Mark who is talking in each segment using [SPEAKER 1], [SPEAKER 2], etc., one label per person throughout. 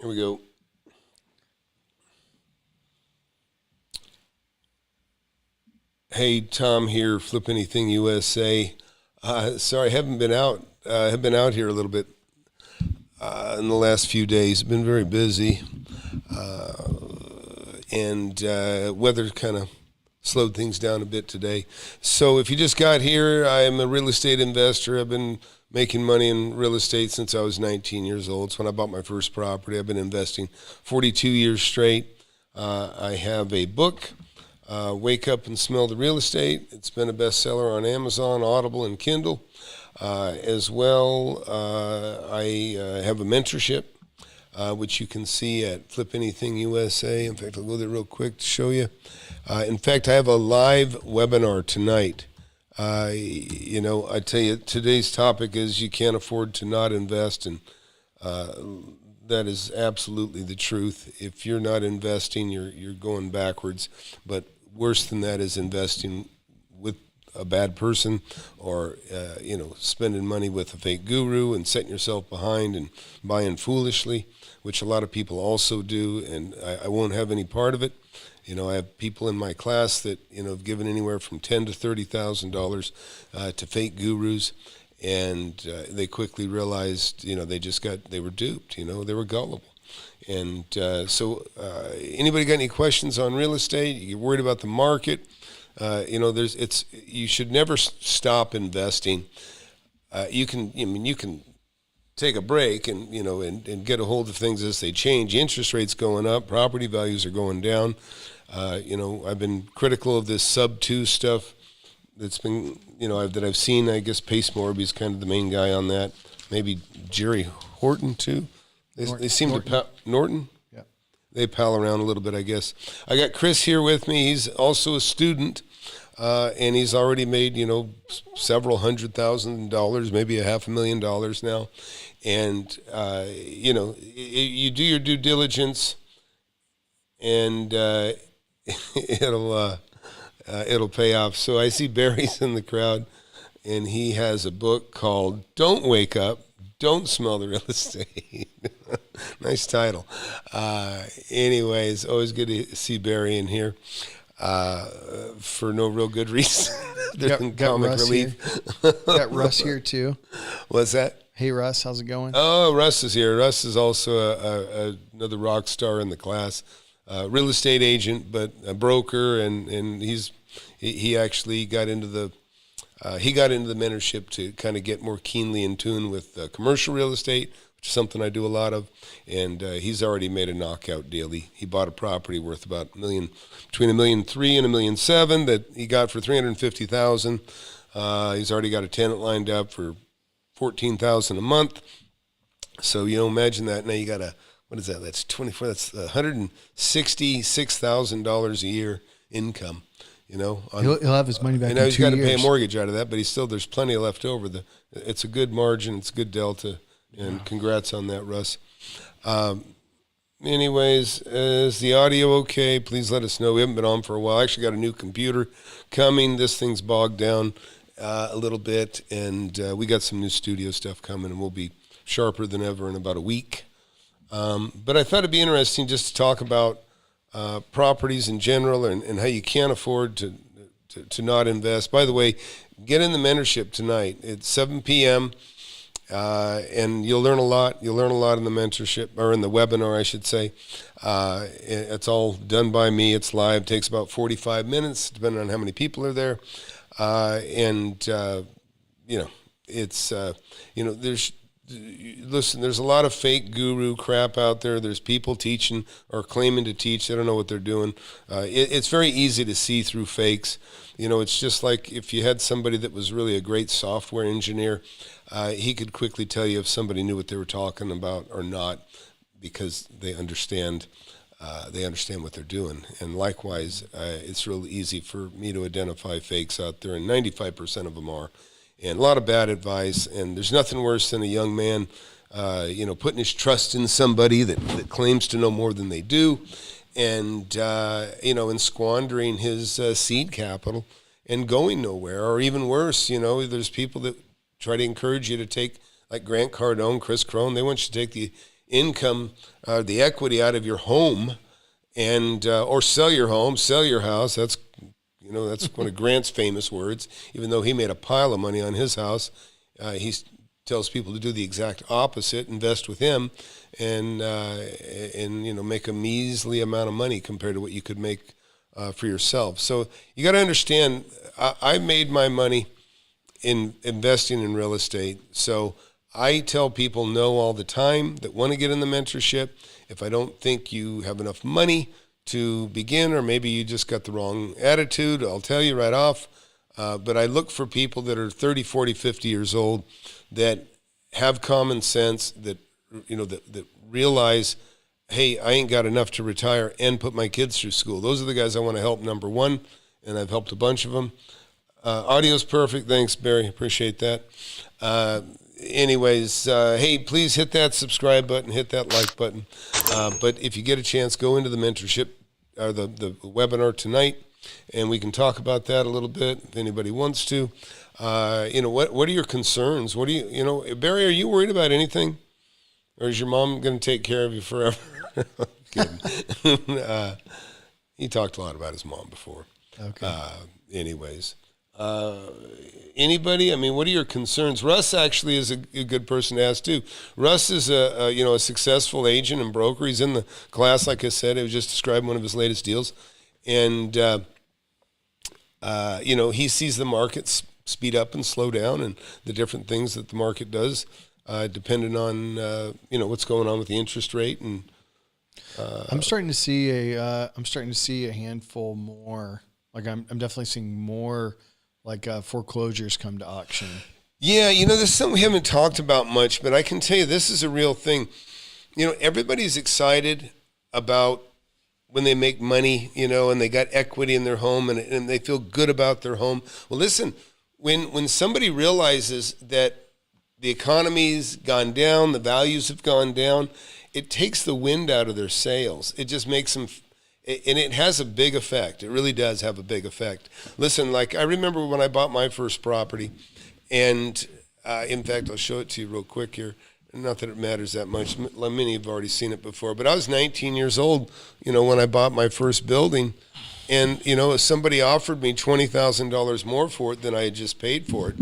[SPEAKER 1] Here we go. Hey, Tom here, FlipAnythingUSA. Sorry, I haven't been out. Have been out here a little bit in the last few days. Been very busy, and weather kind of slowed things down a bit today. So if you just got here, I am a real estate investor. I've been making money in real estate since I was 19 years old. It's when I bought my first property. I've been investing 42 years straight. I have a book, Wake Up and Smell the Real Estate. It's been a bestseller on Amazon, Audible, and Kindle. As well, I have a mentorship, which you can see at FlipAnythingUSA. In fact, I'll go there real quick to show you. In fact, I have a live webinar tonight. I tell you, today's topic is you can't afford to not invest, and that is absolutely the truth. If you're not investing, you're going backwards. But worse than that is investing with a bad person, or spending money with a fake guru and setting yourself behind and buying foolishly, which a lot of people also do, and I won't have any part of it. I have people in my class that have given anywhere from $10,000 to $30,000 to fake gurus, and they quickly realized they were duped. They were gullible. And so anybody got any questions on real estate? You're worried about the market? You should never stop investing. You can take a break and and get a hold of things as they change. Interest rates going up, property values are going down. I've been critical of this sub-2 stuff that's been, that I've seen. I guess Pace Morby's kind of the main guy on that. Maybe Jerry Horton too. They seem Norton. Norton? Yeah. They pal around a little bit, I guess. I got Chris here with me. He's also a student, and he's already made, several $100,000, maybe $500,000 now. And, you do your due diligence, and it'll pay off. So I see Barry's in the crowd, and he has a book called Don't Wake Up, Don't Smell the Real Estate. Nice title. Anyways, always good to see Barry in here for no real good reason.
[SPEAKER 2] got
[SPEAKER 1] comic
[SPEAKER 2] Russ
[SPEAKER 1] relief.
[SPEAKER 2] Here. Got Russ here too.
[SPEAKER 1] What's that?
[SPEAKER 2] Hey Russ, how's it going?
[SPEAKER 1] Oh, Russ is here. Russ is also another rock star in the class. Real estate agent, but a broker, and he actually got into the mentorship to kind of get more keenly in tune with commercial real estate, which is something I do a lot of. And he's already made a knockout deal. He bought a property worth about between $1.3 million and $1.7 million that he got for $350,000. He's already got a tenant lined up for $14,000 a month. So imagine that. Now you got what is that? That's 24. That's $166,000 a year income. He'll
[SPEAKER 2] have his money back.
[SPEAKER 1] I know he's got to pay a mortgage out of that, but there's plenty left over. It's a good margin. It's a good delta, and congrats on that, Russ. Anyways, is the audio okay? Please let us know. We haven't been on for a while. I actually got a new computer coming. This thing's bogged down a little bit, and we got some new studio stuff coming, and we'll be sharper than ever in about a week. But I thought it'd be interesting just to talk about properties in general, and how you can't afford to not invest. By the way, get in the mentorship tonight. It's 7 p.m., and you'll learn a lot. You'll learn a lot in the mentorship, or in the webinar, I should say. It's all done by me. It's live. It takes about 45 minutes, depending on how many people are there. There's a lot of fake guru crap out there. There's people teaching or claiming to teach. They don't know what they're doing. It's very easy to see through fakes. It's just like if you had somebody that was really a great software engineer, he could quickly tell you if somebody knew what they were talking about or not, because they understand what they're doing. And likewise, it's real easy for me to identify fakes out there, and 95% of them are. And a lot of bad advice, and there's nothing worse than a young man, putting his trust in somebody that claims to know more than they do, and and squandering his seed capital and going nowhere. Or even worse, there's people that try to encourage you to take, like Grant Cardone, Chris Crone. They want you to take the income, the equity out of your home, and or sell your home, sell your house. That's one of Grant's famous words. Even though he made a pile of money on his house, he tells people to do the exact opposite: invest with him, and make a measly amount of money compared to what you could make for yourself. So you got to understand, I made my money in investing in real estate. So I tell people no all the time that want to get in the mentorship. If I don't think you have enough money to begin, or maybe you just got the wrong attitude, I'll tell you right off. But I look for people that are 30, 40, 50 years old that have common sense, that realize, hey, I ain't got enough to retire and put my kids through school. Those are the guys I want to help, number one, and I've helped a bunch of them. Audio's perfect. Thanks, Barry. Appreciate that. Hey, please hit that subscribe button, hit that like button. But if you get a chance, go into the mentorship, or the webinar tonight, and we can talk about that a little bit if anybody wants to. What are your concerns? What do you Barry, are you worried about anything? Or is your mom going to take care of you forever? Kidding. He talked a lot about his mom before.
[SPEAKER 2] Okay.
[SPEAKER 1] Anybody? I mean, what are your concerns? Russ actually is a good person to ask too. Russ is a successful agent and broker. He's in the class, like I said. I was just describing one of his latest deals, and he sees the markets speed up and slow down, and the different things that the market does, depending on what's going on with the interest rate. And
[SPEAKER 2] I'm starting to see a handful more. Like I'm definitely seeing more foreclosures come to auction. Yeah,
[SPEAKER 1] there's something we haven't talked about much, but I can tell you this is a real thing. Everybody's excited about when they make money, and they got equity in their home, and they feel good about their home. Well, listen, when somebody realizes that the economy's gone down, the values have gone down, it takes the wind out of their sails. It just makes them, and it has a big effect. It really does have a big effect. Listen, I remember when I bought my first property, and in fact, I'll show it to you real quick here. Not that it matters that much. Many have already seen it before, but I was 19 years old, when I bought my first building, and, somebody offered me $20,000 more for it than I had just paid for it.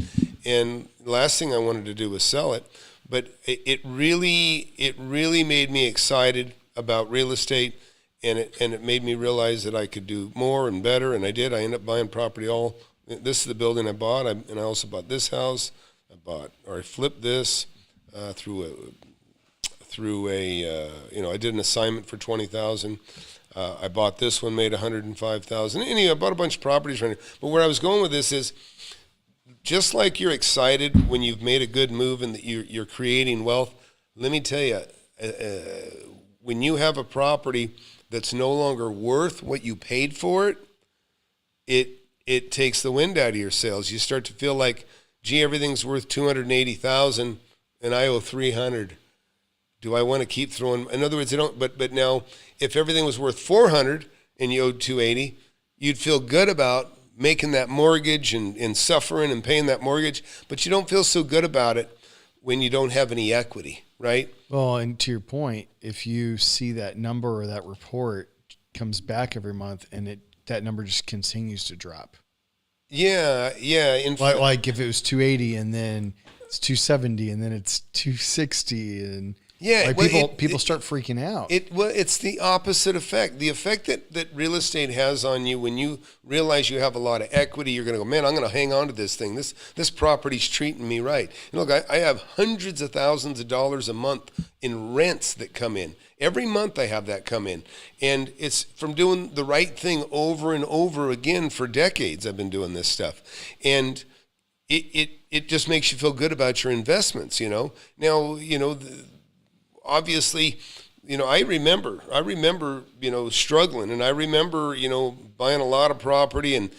[SPEAKER 1] And the last thing I wanted to do was sell it. But it really made me excited about real estate, and it made me realize that I could do more and better, and I did. I ended up buying property this is the building I bought, and I also bought this house. I flipped this through a I did an assignment for $20,000. I bought this one, made $105,000. Anyway, I bought a bunch of properties right now. But where I was going with this is, just like you're excited when you've made a good move and that you're creating wealth, let me tell you, when you have a property that's no longer worth what you paid for it, it takes the wind out of your sails. You start to feel like, gee, everything's worth $280,000 and I owe $300. Do I want to keep throwing? In other words, but now, if everything was worth $400 and you owed $280, you'd feel good about making that mortgage and suffering and paying that mortgage, but you don't feel so good about it when you don't have any equity, right?
[SPEAKER 2] Well, and to your point, if you see that number or that report comes back every month and that number just continues to drop.
[SPEAKER 1] Yeah.
[SPEAKER 2] Like if it was 280 and then it's 270 and then it's 260 and people start freaking out.
[SPEAKER 1] It's the opposite effect. The effect that real estate has on you when you realize you have a lot of equity, you're going to go, man, I'm going to hang on to this thing. This property's treating me right. Look, I have hundreds of thousands of dollars a month in rents that come in. Every month I have that come in. And it's from doing the right thing over and over again for decades. I've been doing this stuff. And it just makes you feel good about your investments, Now, obviously, I remember, struggling, and I remember, buying a lot of property and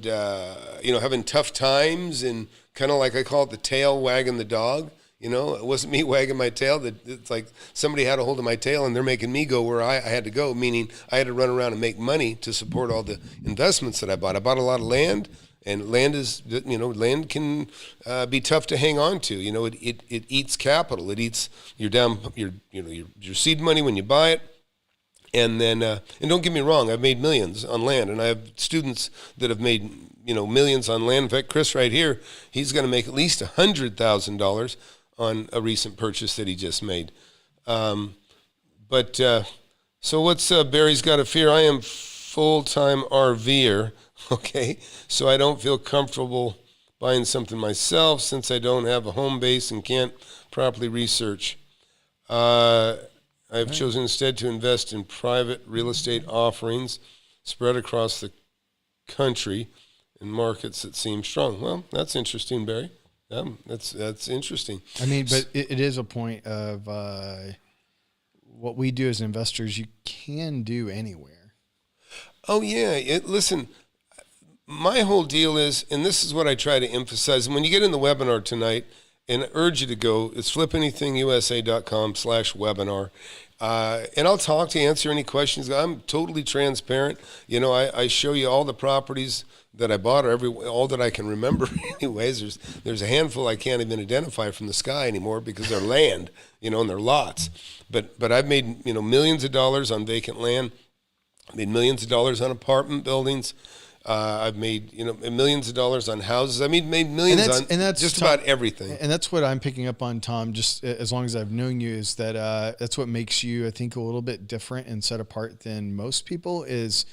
[SPEAKER 1] having tough times, and kind of like I call it the tail wagging the dog. It wasn't me wagging my tail. It's like somebody had a hold of my tail and they're making me go where I had to go, meaning I had to run around and make money to support all the investments that I bought. I bought a lot of land, And land can be tough to hang on to. It eats capital. It eats your seed money when you buy it. And then, and don't get me wrong, I've made millions on land, and I have students that have made, millions on land. In fact, Chris right here, he's going to make at least $100,000 on a recent purchase that he just made. So what's Barry's got a fear? I am full-time RVer, okay? So I don't feel comfortable buying something myself since I don't have a home base and can't properly research. I've chosen instead to invest in private real estate offerings spread across the country in markets that seem strong. Well, that's interesting, Barry. That's interesting.
[SPEAKER 2] I mean, but it is a point of what we do as investors, you can do anywhere.
[SPEAKER 1] Oh, yeah. Listen, my whole deal is, and this is what I try to emphasize, and when you get in the webinar tonight, and I urge you to go, it's FlipAnythingUSA.com/webinar. And I'll talk to you, answer any questions. I'm totally transparent. I show you all the properties that I bought, or all that I can remember. Anyways, there's a handful I can't even identify from the sky anymore because they're land, and they're lots. But I've made millions of dollars on vacant land. I made millions of dollars on apartment buildings. I've made millions of dollars on houses. I made millions on just about everything.
[SPEAKER 2] And that's what I'm picking up on, Tom. Just as long as I've known you, is that that's what makes you, I think, a little bit different and set apart than most people. Is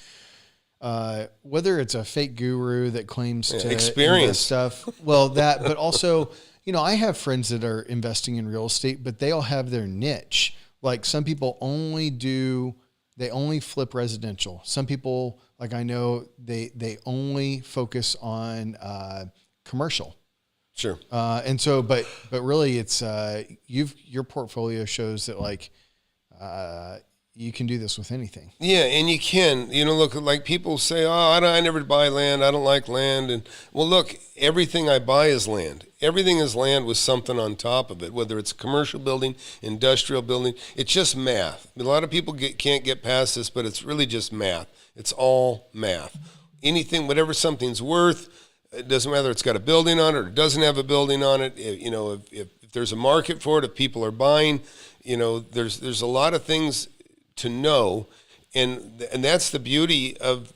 [SPEAKER 2] whether it's a fake guru that claims to
[SPEAKER 1] experience
[SPEAKER 2] stuff. Well, but also, I have friends that are investing in real estate, but they all have their niche. Like some people only flip residential. Some people, like I know, they only focus on commercial.
[SPEAKER 1] Sure.
[SPEAKER 2] And so, but really, it's your portfolio shows that you can do this with anything.
[SPEAKER 1] Yeah, and you can. Look, like people say, I never buy land. I don't like land. And well, look, everything I buy is land. Everything is land with something on top of it, whether it's a commercial building, industrial building. It's just math. A lot of people can't get past this, but it's really just math. It's all math. Anything, whatever something's worth, it doesn't matter if it's got a building on it or it doesn't have a building on it. If there's a market for it, if people are buying, there's a lot of things to know, and that's the beauty of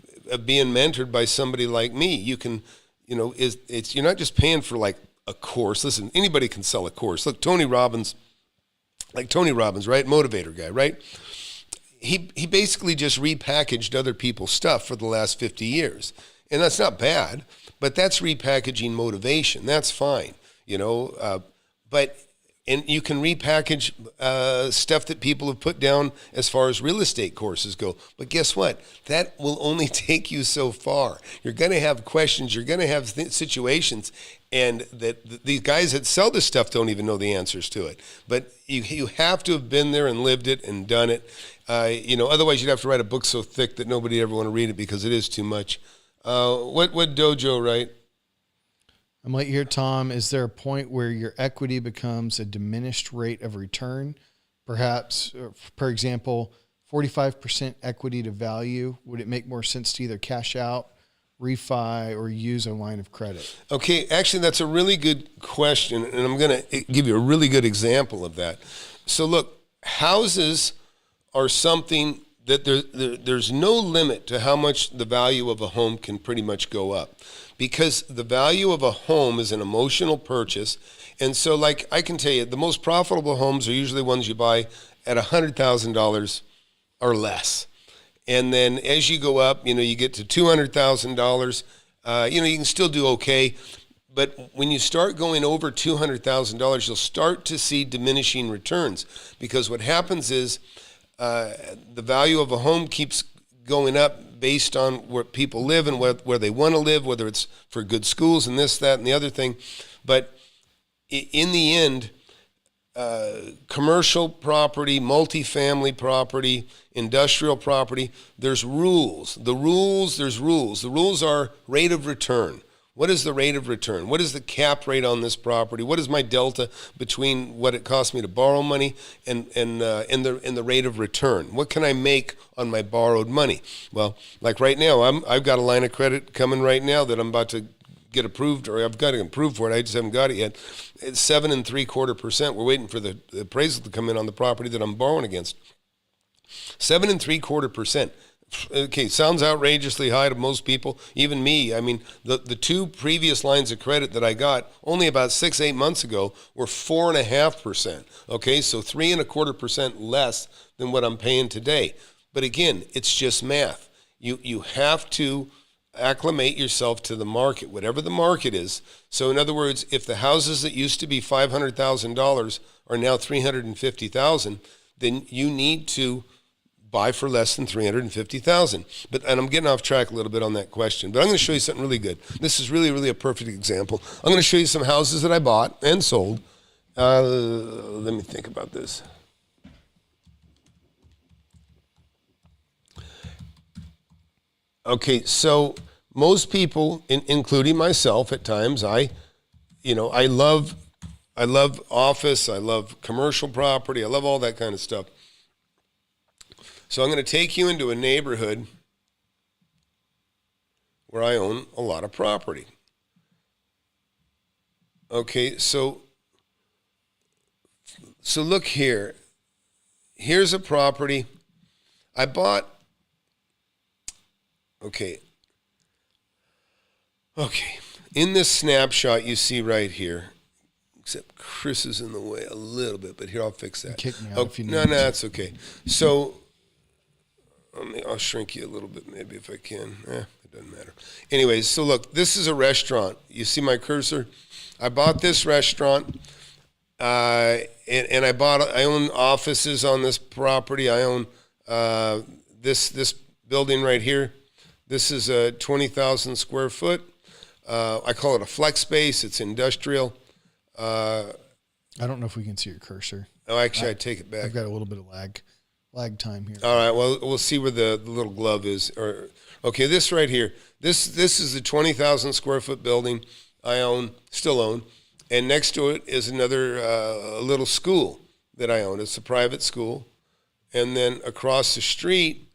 [SPEAKER 1] being mentored by somebody like me. You can, you're not just paying for like a course. Listen, anybody can sell a course. Look, Tony Robbins, right? Motivator guy, right? He basically just repackaged other people's stuff for the last 50 years. And that's not bad, but that's repackaging motivation. That's fine, and you can repackage stuff that people have put down as far as real estate courses go. But guess what? That will only take you so far. You're going to have questions. You're going to have situations, and that these guys that sell this stuff don't even know the answers to it. But you have to have been there and lived it and done it. Otherwise you'd have to write a book so thick that nobody ever want to read it because it is too much. What Dojo write?
[SPEAKER 2] I'm right here, Tom. Is there a point where your equity becomes a diminished rate of return? Perhaps, for example, 45% equity to value. Would it make more sense to either cash out, refi, or use a line of credit? Okay,
[SPEAKER 1] actually, that's a really good question, and I'm going to give you a really good example of that. So look, houses are something that there's no limit to how much the value of a home can pretty much go up, because the value of a home is an emotional purchase. And so, like, I can tell you, the most profitable homes are usually ones you buy at $100,000 or less. And then as you go up, you get to $200,000, you can still do okay. But when you start going over $200,000, you'll start to see diminishing returns, because what happens is the value of a home keeps going up based on where people live and where they want to live, whether it's for good schools and this, that, and the other thing. But in the end, commercial property, multifamily property, industrial property, there's rules. There's rules. The rules are rate of return. What is the rate of return? What is the cap rate on this property? What is my delta between what it costs me to borrow money and the rate of return? What can I make on my borrowed money? Well, like right now, I've got a line of credit coming right now that I'm about to get approved, or I've got to approve for it. I just haven't got it yet. It's 7.75%. We're waiting for the appraisal to come in on the property that I'm borrowing against. 7.75%. Okay, sounds outrageously high to most people, even me. I mean, the two previous lines of credit that I got only about 6-8 months ago were 4.5%. Okay, so 3.25% less than what I'm paying today. But again, it's just math. You have to acclimate yourself to the market, whatever the market is. So in other words, if the houses that used to be $500,000 are now $350,000, then you need to buy for less than $350,000. And I'm getting off track a little bit on that question, but I'm going to show you something really good. This is really, really a perfect example. I'm going to show you some houses that I bought and sold. Let me think about this. Okay, so most people, including myself at times, I love office, I love commercial property, I love all that kind of stuff. So I'm going to take you into a neighborhood where I own a lot of property. Okay, so look here. Here's a property I bought. Okay. In this snapshot you see right here, except Chris is in the way a little bit, but here, I'll fix that.
[SPEAKER 2] Kick me out if you need
[SPEAKER 1] No, that's okay. So I'll shrink you a little bit maybe if I can. It doesn't matter. Anyways, so look, this is a restaurant. You see my cursor? I bought this restaurant, and I own offices on this property. I own this building right here. This is a 20,000 square foot. I call it a flex space. It's industrial.
[SPEAKER 2] I don't know if we can see your cursor.
[SPEAKER 1] Oh, actually, I take it back.
[SPEAKER 2] I've got a little bit of lag time here.
[SPEAKER 1] All right. Well, we'll see where the little glove is. Okay, this right here. This is a 20,000 square foot building I still own, and next to it is another little school that I own. It's a private school, and then across the street,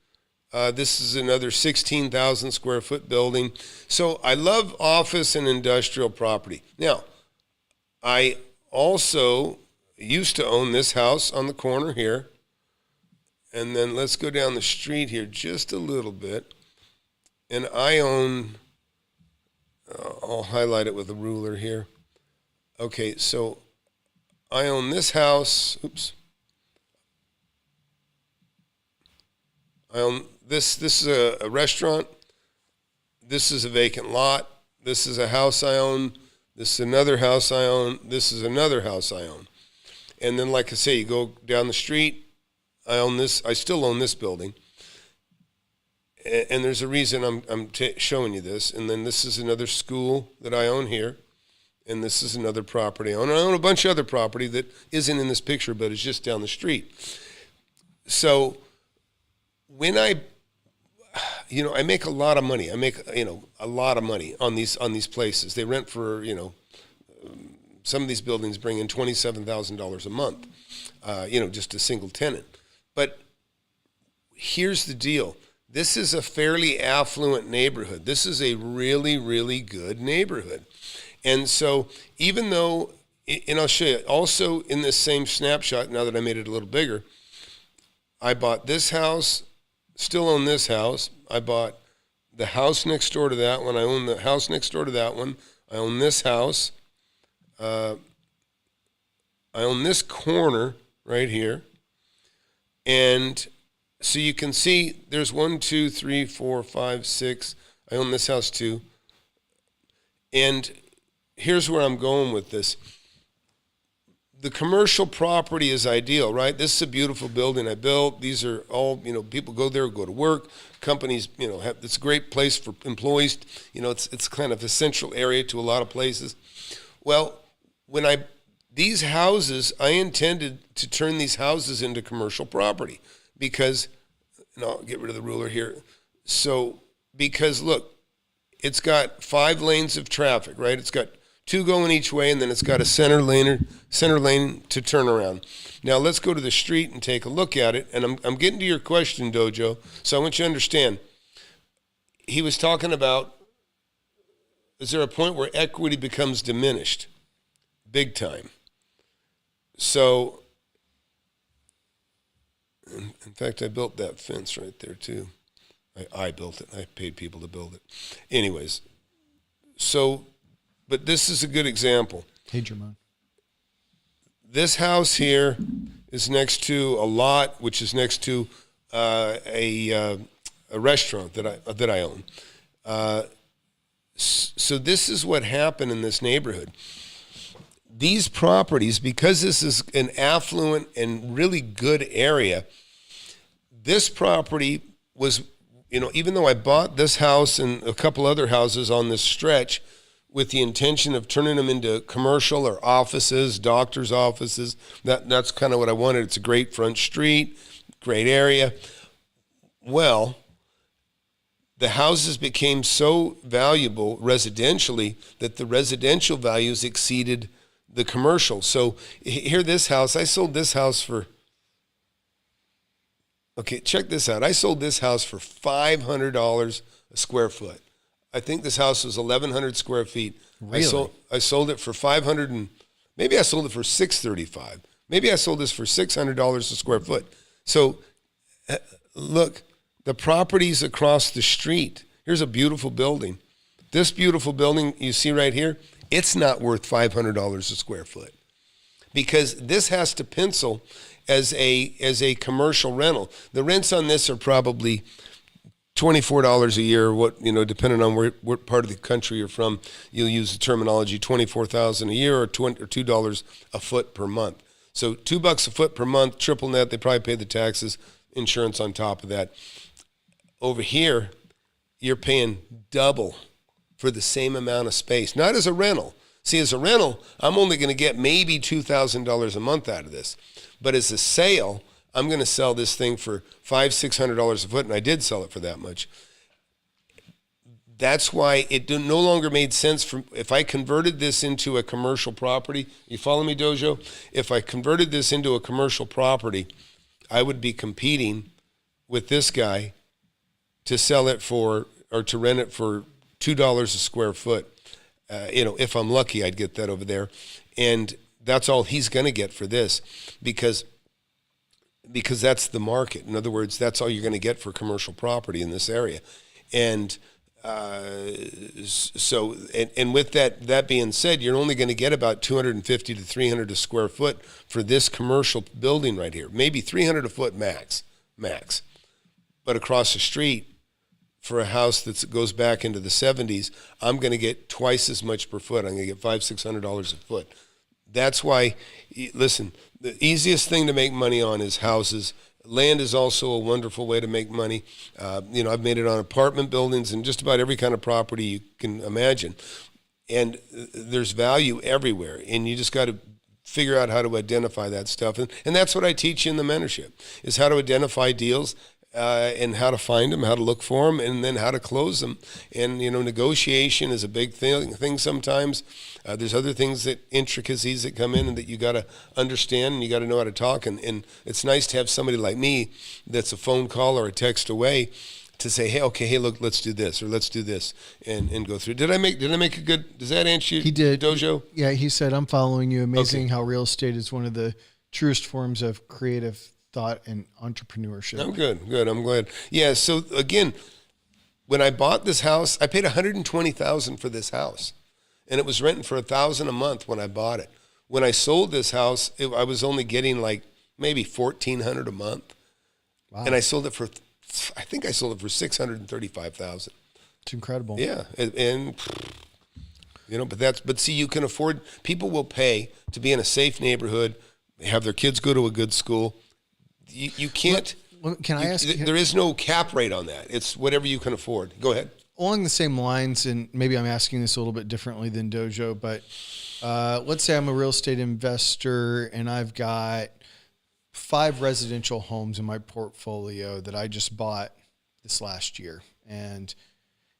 [SPEAKER 1] this is another 16,000 square foot building. So I love office and industrial property. Now, I also used to own this house on the corner here. And then let's go down the street here just a little bit. And I own, I'll highlight it with a ruler here. Okay, so I own this house. Oops. I own this. This is a restaurant. This is a vacant lot. This is a house I own. This is another house I own. This is another house I own. And then, like I say, you go down the street. I own this. I still own this building, and there's a reason I'm showing you this. And then this is another school that I own here, and this is another property I own. I own a bunch of other property that isn't in this picture, but is just down the street. So when I make a lot of money. I make a lot of money on these places. They rent for some of these buildings bring in $27,000 a month. Just a single tenant. But here's the deal. This is a fairly affluent neighborhood. This is a really, really good neighborhood. And so even though, and I'll show you, also in this same snapshot, now that I made it a little bigger, I bought this house, still own this house. I bought the house next door to that one. I own the house next door to that one. I own this house. I own this corner right here. And so you can see there's 1, 2, 3, 4, 5, 6. I own this house too. And here's where I'm going with this. The commercial property is ideal, right? This is a beautiful building I built. These are all, people go there, go to work. Companies, it's a great place for employees. It's kind of a central area to a lot of places. Well, these houses, I intended to turn these houses into commercial property because, and I'll get rid of the ruler here. So, because look, it's got 5 lanes of traffic, right? It's got 2 going each way, and then it's got a center lane to turn around. Now let's go to the street and take a look at it. And I'm getting to your question, Dojo. So I want you to understand. He was talking about is there a point where equity becomes diminished? Big time. So, in fact, I built that fence right there too. I built it. I paid people to build it. Anyways, so, but this is a good example.
[SPEAKER 2] Hey, Jermone.
[SPEAKER 1] This house here is next to a lot, which is next to a restaurant that I own. So this is what happened in this neighborhood. These properties, because this is an affluent and really good area, this property was, even though I bought this house and a couple other houses on this stretch with the intention of turning them into commercial or offices, doctors' offices, that's kind of what I wanted. It's a great front street, great area. Well, the houses became so valuable residentially that the residential values exceeded the commercial. So here, this house, I sold this house for, okay, check this out. I sold this house for $500 a square foot. I think this house was 1,100 square feet.
[SPEAKER 2] Really?
[SPEAKER 1] I sold it for 500 and maybe I sold it for $635. Maybe I sold this for $600 a square foot. So look, the properties across the street. Here's a beautiful building. This beautiful building you see right here, it's not worth $500 a square foot because this has to pencil as a commercial rental. The rents on this are probably $24 a year, depending on what part of the country you're from, you'll use the terminology $24,000 a year or $2 a foot per month. So $2 a foot per month, triple net, they probably pay the taxes, insurance on top of that. Over here, you're paying double for the same amount of space, not as a rental. See, as a rental, I'm only going to get maybe $2,000 a month out of this. But as a sale, I'm going to sell this thing for $500-$600 a foot, and I did sell it for that much. That's why it no longer made sense if I converted this into a commercial property. You follow me, Dojo? If I converted this into a commercial property, I would be competing with this guy to sell it for, or to rent it for $2 a square foot. If I'm lucky, I'd get that over there. And that's all he's going to get for this because that's the market. In other words, that's all you're going to get for commercial property in this area. And so with that being said, you're only going to get about $250 to $300 a square foot for this commercial building right here. Maybe $300 a foot max. But across the street, for a house that goes back into the 70s, I'm going to get twice as much per foot. I'm going to get $500-$600 a foot. That's why, listen, the easiest thing to make money on is houses. Land is also a wonderful way to make money. I've made it on apartment buildings and just about every kind of property you can imagine. And there's value everywhere. And you just got to figure out how to identify that stuff. And that's what I teach you in the mentorship, is how to identify deals, and how to find them, how to look for them, and then how to close them. And, negotiation is a big thing sometimes. There's other things, intricacies that come in and that you got to understand, and you got to know how to talk. And it's nice to have somebody like me that's a phone call or a text away to say, hey, look, let's do this, or let's do this, and go through. Did I make a good, does that answer you?
[SPEAKER 2] He did.
[SPEAKER 1] Dojo?
[SPEAKER 2] Yeah, he said, I'm following you. Amazing
[SPEAKER 1] Okay.
[SPEAKER 2] how real estate is one of the truest forms of creative thought and entrepreneurship.
[SPEAKER 1] I'm good. I'm glad. Yeah. So again, when I bought this house, I paid $120,000 for this house, and it was renting for $1,000 a month when I bought it. When I sold this house, I was only getting like maybe $1,400 a month,
[SPEAKER 2] Wow.
[SPEAKER 1] and I sold it for $635,000.
[SPEAKER 2] It's incredible.
[SPEAKER 1] Yeah, but see, you can afford. People will pay to be in a safe neighborhood, have their kids go to a good school. You can't.
[SPEAKER 2] Can I ask you?
[SPEAKER 1] There is no cap rate on that. It's whatever you can afford. Go ahead.
[SPEAKER 2] Along the same lines, and maybe I'm asking this a little bit differently than Dojo, but let's say I'm a real estate investor and I've got 5 residential homes in my portfolio that I just bought this last year. And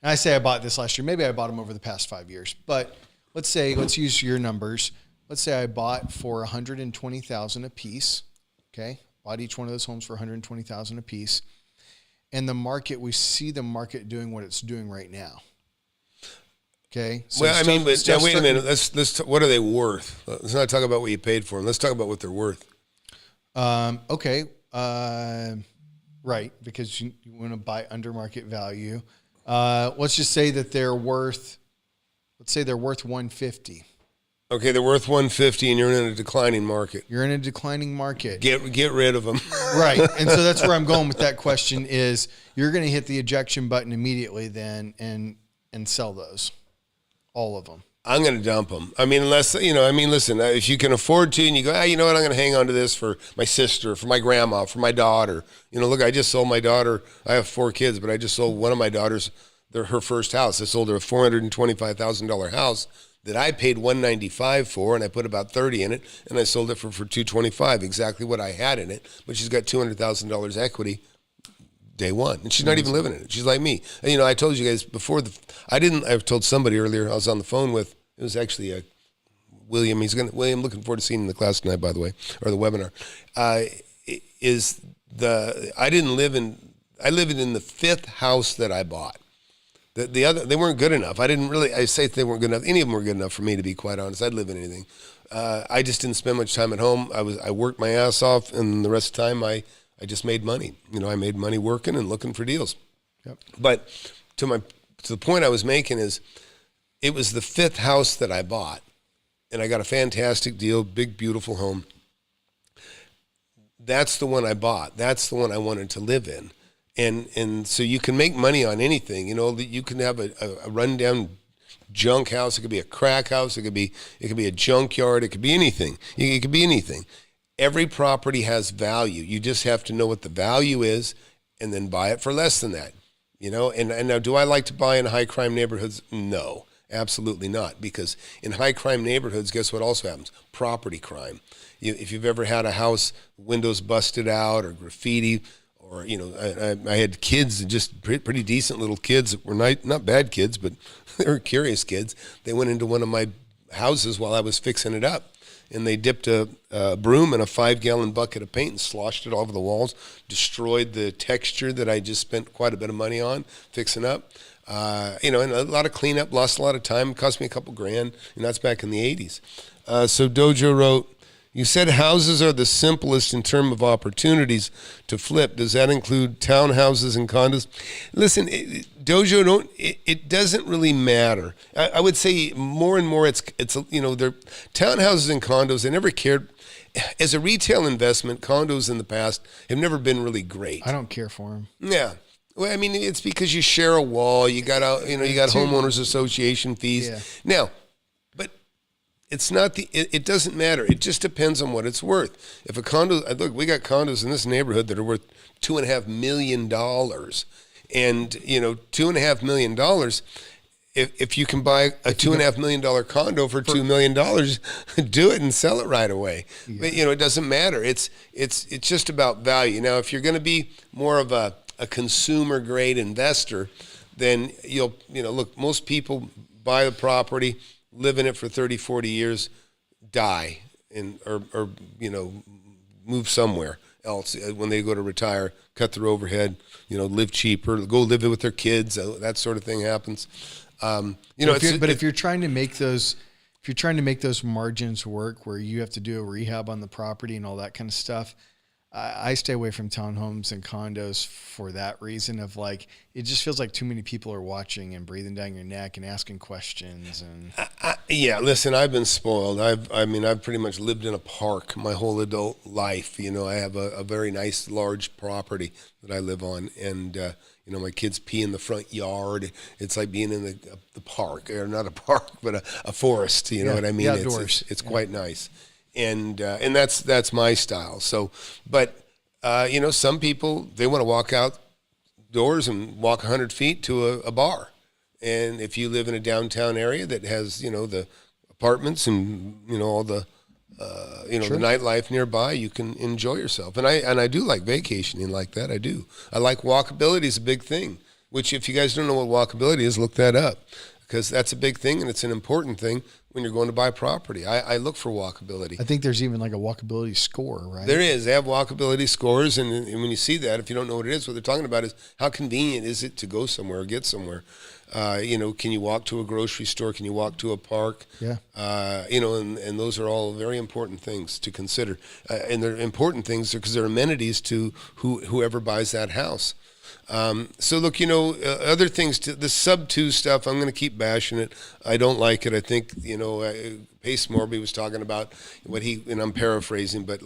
[SPEAKER 2] I say I bought this last year. Maybe I bought them over the past 5 years. But let's use your numbers. Let's say I bought for $120,000 a piece. Okay, bought each one of those homes for $120,000 a piece. And the market, we see the market doing what it's doing right now. Okay. So
[SPEAKER 1] Well, I mean, but now, wait a
[SPEAKER 2] starting-
[SPEAKER 1] minute. What are they worth? Let's not talk about what you paid for them. Let's talk about what they're worth.
[SPEAKER 2] Okay. Right. Because you want to buy under market value. Let's just say that let's say they're worth 150.
[SPEAKER 1] Okay, they're worth 150, and you're in a declining market.
[SPEAKER 2] You're in a declining market.
[SPEAKER 1] Get rid of them.
[SPEAKER 2] Right. And so that's where I'm going with that question is you're going to hit the ejection button immediately then and sell those, all of them.
[SPEAKER 1] I'm going to dump them. I mean, unless, listen, if you can afford to and you go, you know what, I'm going to hang on to this for my sister, for my grandma, for my daughter. Look, I just sold my daughter. I have 4 kids, but I just sold one of my daughters her first house. I sold her a $425,000 house that I paid $195 for, and I put about $30 in it, and I sold it for $225, exactly what I had in it. But she's got $200,000 equity day one, and she's not even living in it. She's like me. And, I told you guys before I've told somebody earlier. I was on the phone with. It was actually William. William. Looking forward to seeing him in the class tonight, by the way, or the webinar. I lived in the 5th house that I bought. The other, they weren't good enough. I say they weren't good enough. Any of them were good enough for me, to be quite honest. I'd live in anything. I just didn't spend much time at home. I worked my ass off, and the rest of the time I just made money. I made money working and looking for deals.
[SPEAKER 2] Yep.
[SPEAKER 1] But to the point I was making is, it was the 5th house that I bought, and I got a fantastic deal, big, beautiful home. That's the one I bought. That's the one I wanted to live in. And so you can make money on anything. You can have a rundown junk house. It could be a crack house. It could be a junkyard. It could be anything. It could be anything. Every property has value. You just have to know what the value is and then buy it for less than that. And now, do I like to buy in high crime neighborhoods? No, absolutely not. Because in high crime neighborhoods, guess what also happens? Property crime. If you've ever had a house, windows busted out or graffiti, or, I had kids, just pretty decent little kids that were not bad kids, but they were curious kids. They went into one of my houses while I was fixing it up, and they dipped a broom in a 5-gallon bucket of paint and sloshed it all over the walls, destroyed the texture that I just spent quite a bit of money on fixing up. And a lot of cleanup, lost a lot of time, cost me a couple grand, and that's back in the 80s. So Dojo wrote, you said houses are the simplest in terms of opportunities to flip. Does that include townhouses and condos? Listen, Dojo, it doesn't really matter. I would say more and more they're townhouses and condos. They never cared. As a retail investment, condos in the past have never been really great.
[SPEAKER 2] I don't care for them.
[SPEAKER 1] Yeah. Well, I mean, it's because you share a wall. You got homeowners association fees.
[SPEAKER 2] Yeah.
[SPEAKER 1] Now, it's not it doesn't matter. It just depends on what it's worth. If a condo, look, we got condos in this neighborhood that are worth $2.5 million, and $2.5 million. If you can buy a $2.5 million condo for $2 million, do it and sell it right away. Yeah. But it doesn't matter. It's just about value. Now, if you're going to be more of a consumer grade investor, then look, most people buy the property, live in it for 30, 40 years, die, or move somewhere else when they go to retire, cut their overhead, live cheaper, go live with their kids. That sort of thing happens.
[SPEAKER 2] If you're trying to make those margins work, where you have to do a rehab on the property and all that kind of stuff, I stay away from townhomes and condos for that reason of it just feels like too many people are watching and breathing down your neck and asking questions. And
[SPEAKER 1] yeah, listen, I've been spoiled. I've pretty much lived in a park my whole adult life. I have a very nice large property that I live on, and my kids pee in the front yard. It's like being in the park, or not a park, but a forest. You know what I mean?
[SPEAKER 2] Outdoors.
[SPEAKER 1] It's quite nice. And that's my style. So, but some people, they want to walk outdoors and walk 100 feet to a bar. And if you live in a downtown area that has the apartments and all the
[SPEAKER 2] Sure.
[SPEAKER 1] the nightlife nearby, you can enjoy yourself. And I do like vacationing like that. I do. I like walkability is a big thing. Which, if you guys don't know what walkability is, look that up. because that's a big thing and it's an important thing when you're going to buy property. I look for walkability.
[SPEAKER 2] I think there's even like a walkability score, right?
[SPEAKER 1] There is. They have walkability scores, and when you see that, if you don't know what it is, what they're talking about is how convenient is it to go somewhere or get somewhere. Can you walk to a grocery store? Can you walk to a park?
[SPEAKER 2] Yeah.
[SPEAKER 1] And those are all very important things to consider. And they're important things because they're amenities to whoever buys that house. So look, other things to the sub 2 stuff, I'm going to keep bashing it. I don't like it. I think, Pace Morby was talking about and I'm paraphrasing, but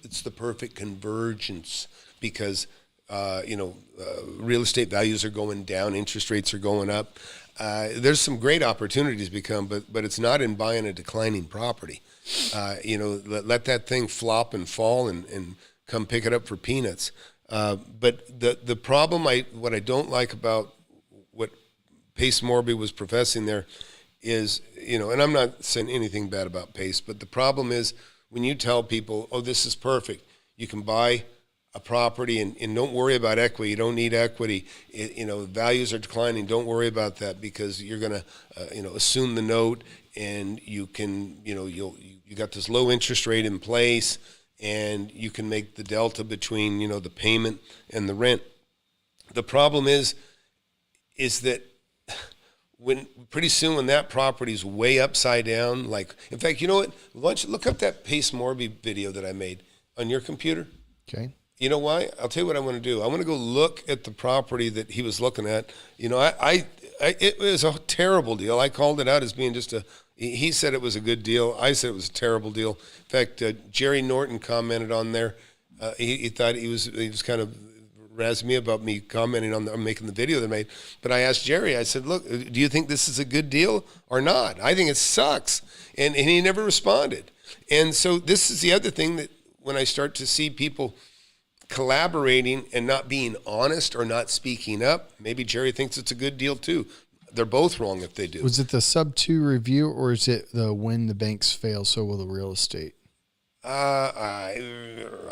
[SPEAKER 1] it's the perfect convergence because, real estate values are going down, interest rates are going up. There's some great opportunities but it's not in buying a declining property. Let that thing flop and fall and come pick it up for peanuts. But the problem, what I don't like about what Pace Morby was professing there is, and I'm not saying anything bad about Pace, but the problem is when you tell people, oh, this is perfect, you can buy a property and don't worry about equity. You don't need equity. Values are declining. Don't worry about that because you're going to, assume the note and you can, you got this low interest rate in place and you can make the delta between, the payment and the rent. The problem is that when pretty soon when that property's way upside down, in fact, you know what? Why don't you look up that Pace Morby video that I made on your computer?
[SPEAKER 2] Okay.
[SPEAKER 1] You know why? I'll tell you what I want to do. I want to go look at the property that he was looking at. It was a terrible deal. I called it out as being he said it was a good deal. I said it was a terrible deal. In fact, Jerry Norton commented on there. He thought he was kind of razzing me about me commenting on making the video they made. But I asked Jerry, I said, look, do you think this is a good deal or not? I think it sucks. And he never responded. And so this is the other thing that when I start to see people collaborating and not being honest or not speaking up, maybe Jerry thinks it's a good deal too. They're both wrong if they do.
[SPEAKER 2] Was it the sub 2 review or is it the when the banks fail, so will the real estate?
[SPEAKER 1] I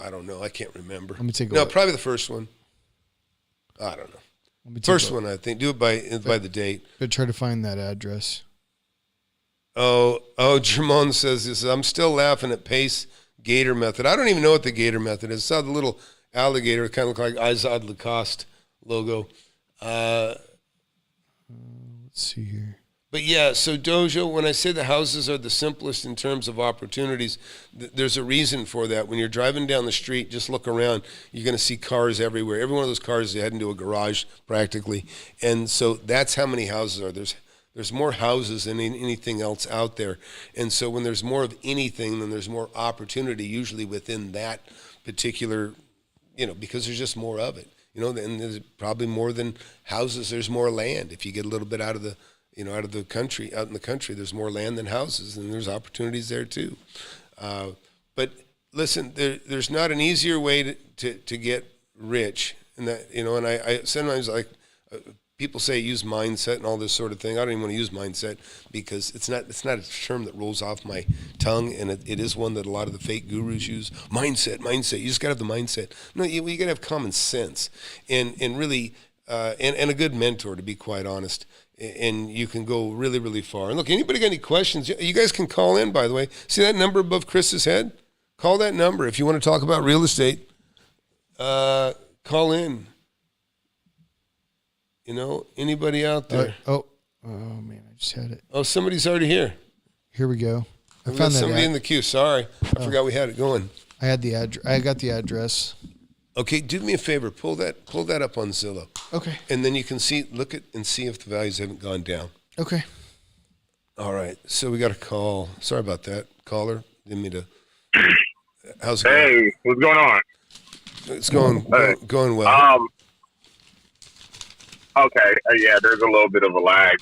[SPEAKER 1] don't know. I can't remember.
[SPEAKER 2] Let me take a look.
[SPEAKER 1] Probably the first one. I don't know. First one, I think. Do it by the date.
[SPEAKER 2] But try to find that address.
[SPEAKER 1] Oh, Jermon says this. I'm still laughing at Pace Gator method. I don't even know what the Gator method is. I saw the little alligator. It kind of looked like Izod Lacoste logo.
[SPEAKER 2] Let's see here.
[SPEAKER 1] But yeah, so Dojo, when I say the houses are the simplest in terms of opportunities, there's a reason for that. When you're driving down the street, just look around, you're going to see cars everywhere. Every one of those cars is heading to a garage practically. And so that's how many houses are. There's more houses than anything else out there. And so when there's more of anything, then there's more opportunity usually within that particular, because there's just more of it. And there's probably more than houses, there's more land. If you get a little bit out in the country, there's more land than houses, and there's opportunities there too. But listen, there's not an easier way to get rich, and that and I sometimes people say use mindset and all this sort of thing. I don't even want to use mindset because it's not a term that rolls off my tongue, and it is one that a lot of the fake gurus use. Mindset. You just got to have the mindset. No, you got to have common sense and really and a good mentor, to be quite honest. And you can go really, really far. And look, anybody got any questions? You guys can call in, by the way. See that number above Chris's head? Call that number if you want to talk about real estate. Call in. Anybody out there?
[SPEAKER 2] Oh man, I just had it.
[SPEAKER 1] Oh, somebody's already here.
[SPEAKER 2] Here we go.
[SPEAKER 1] I found somebody in the queue. Sorry, I forgot we had it going.
[SPEAKER 2] I got the address.
[SPEAKER 1] Okay, do me a favor. Pull that up on Zillow.
[SPEAKER 2] Okay.
[SPEAKER 1] And then you can look at and see if the values haven't gone down.
[SPEAKER 2] Okay.
[SPEAKER 1] All right. So we got a call. Sorry about that, caller. Didn't mean to. How's it
[SPEAKER 3] going? Hey, what's going on?
[SPEAKER 1] It's going well.
[SPEAKER 3] Okay. Yeah, there's a little bit of a lag.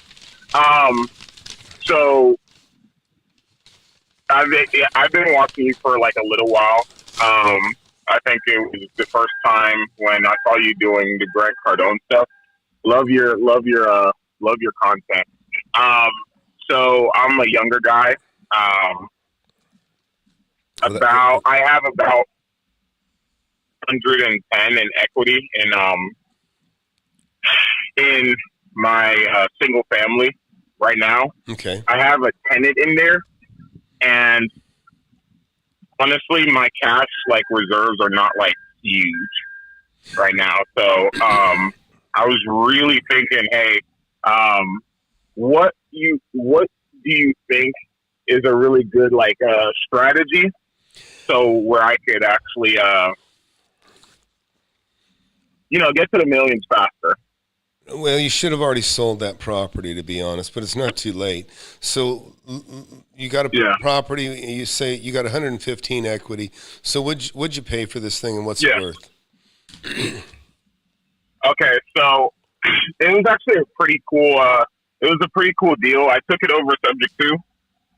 [SPEAKER 3] So I've been watching you for like a little while. I think it was the first time when I saw you doing the Grant Cardone stuff. Love your content. So I'm a younger guy. I have about 110 in equity in my single family. right now.
[SPEAKER 1] Okay.
[SPEAKER 3] I have a tenant in there, and honestly, my cash like reserves are not like huge right now. So I was really thinking, hey, what do you think is a really good like strategy? So where I could actually get to the millions faster.
[SPEAKER 1] Well, you should have already sold that property, to be honest, but it's not too late. So you got a property. You say you got 115 equity. So what'd you pay for this thing, and what's it worth?
[SPEAKER 3] Okay, so it was actually a pretty cool. It was a pretty cool deal. I took it over subject to.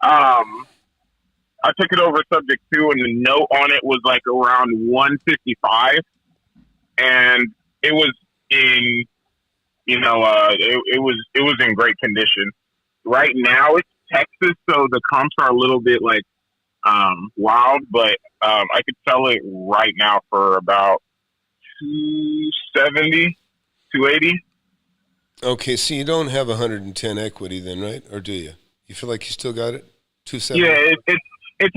[SPEAKER 3] I took it over subject to, and the note on it was like around 155, and it was in. It was in great condition. Right now it's Texas, so the comps are a little bit like wild, but I could sell it right now for about 270, 280.
[SPEAKER 1] Okay, so you don't have 110 equity then, right? Or do you? You feel like you still got it? 270?
[SPEAKER 3] Yeah, it's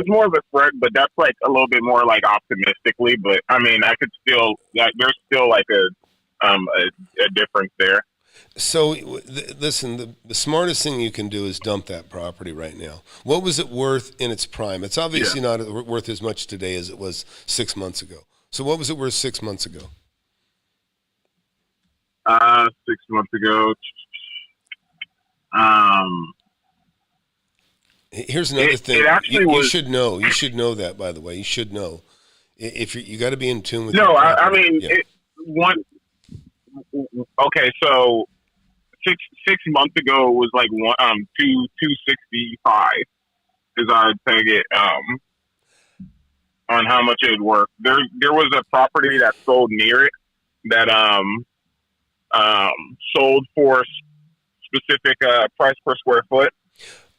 [SPEAKER 3] more of a spread, but that's like a little bit more like optimistically. But I mean, I could still there's still like a difference there.
[SPEAKER 1] So listen, the smartest thing you can do is dump that property right now. What was it worth in its prime? It's obviously not worth as much today as it was 6 months ago. So what was it worth 6 months ago?
[SPEAKER 3] 6 months ago.
[SPEAKER 1] Here's another thing. You should know. You should know that, by the way. You should know. If you got to be in tune with.
[SPEAKER 3] No, I mean, okay, so six months ago it was like 265 is I take it on how much it would worth. There was a property that sold near it that sold for specific price per square foot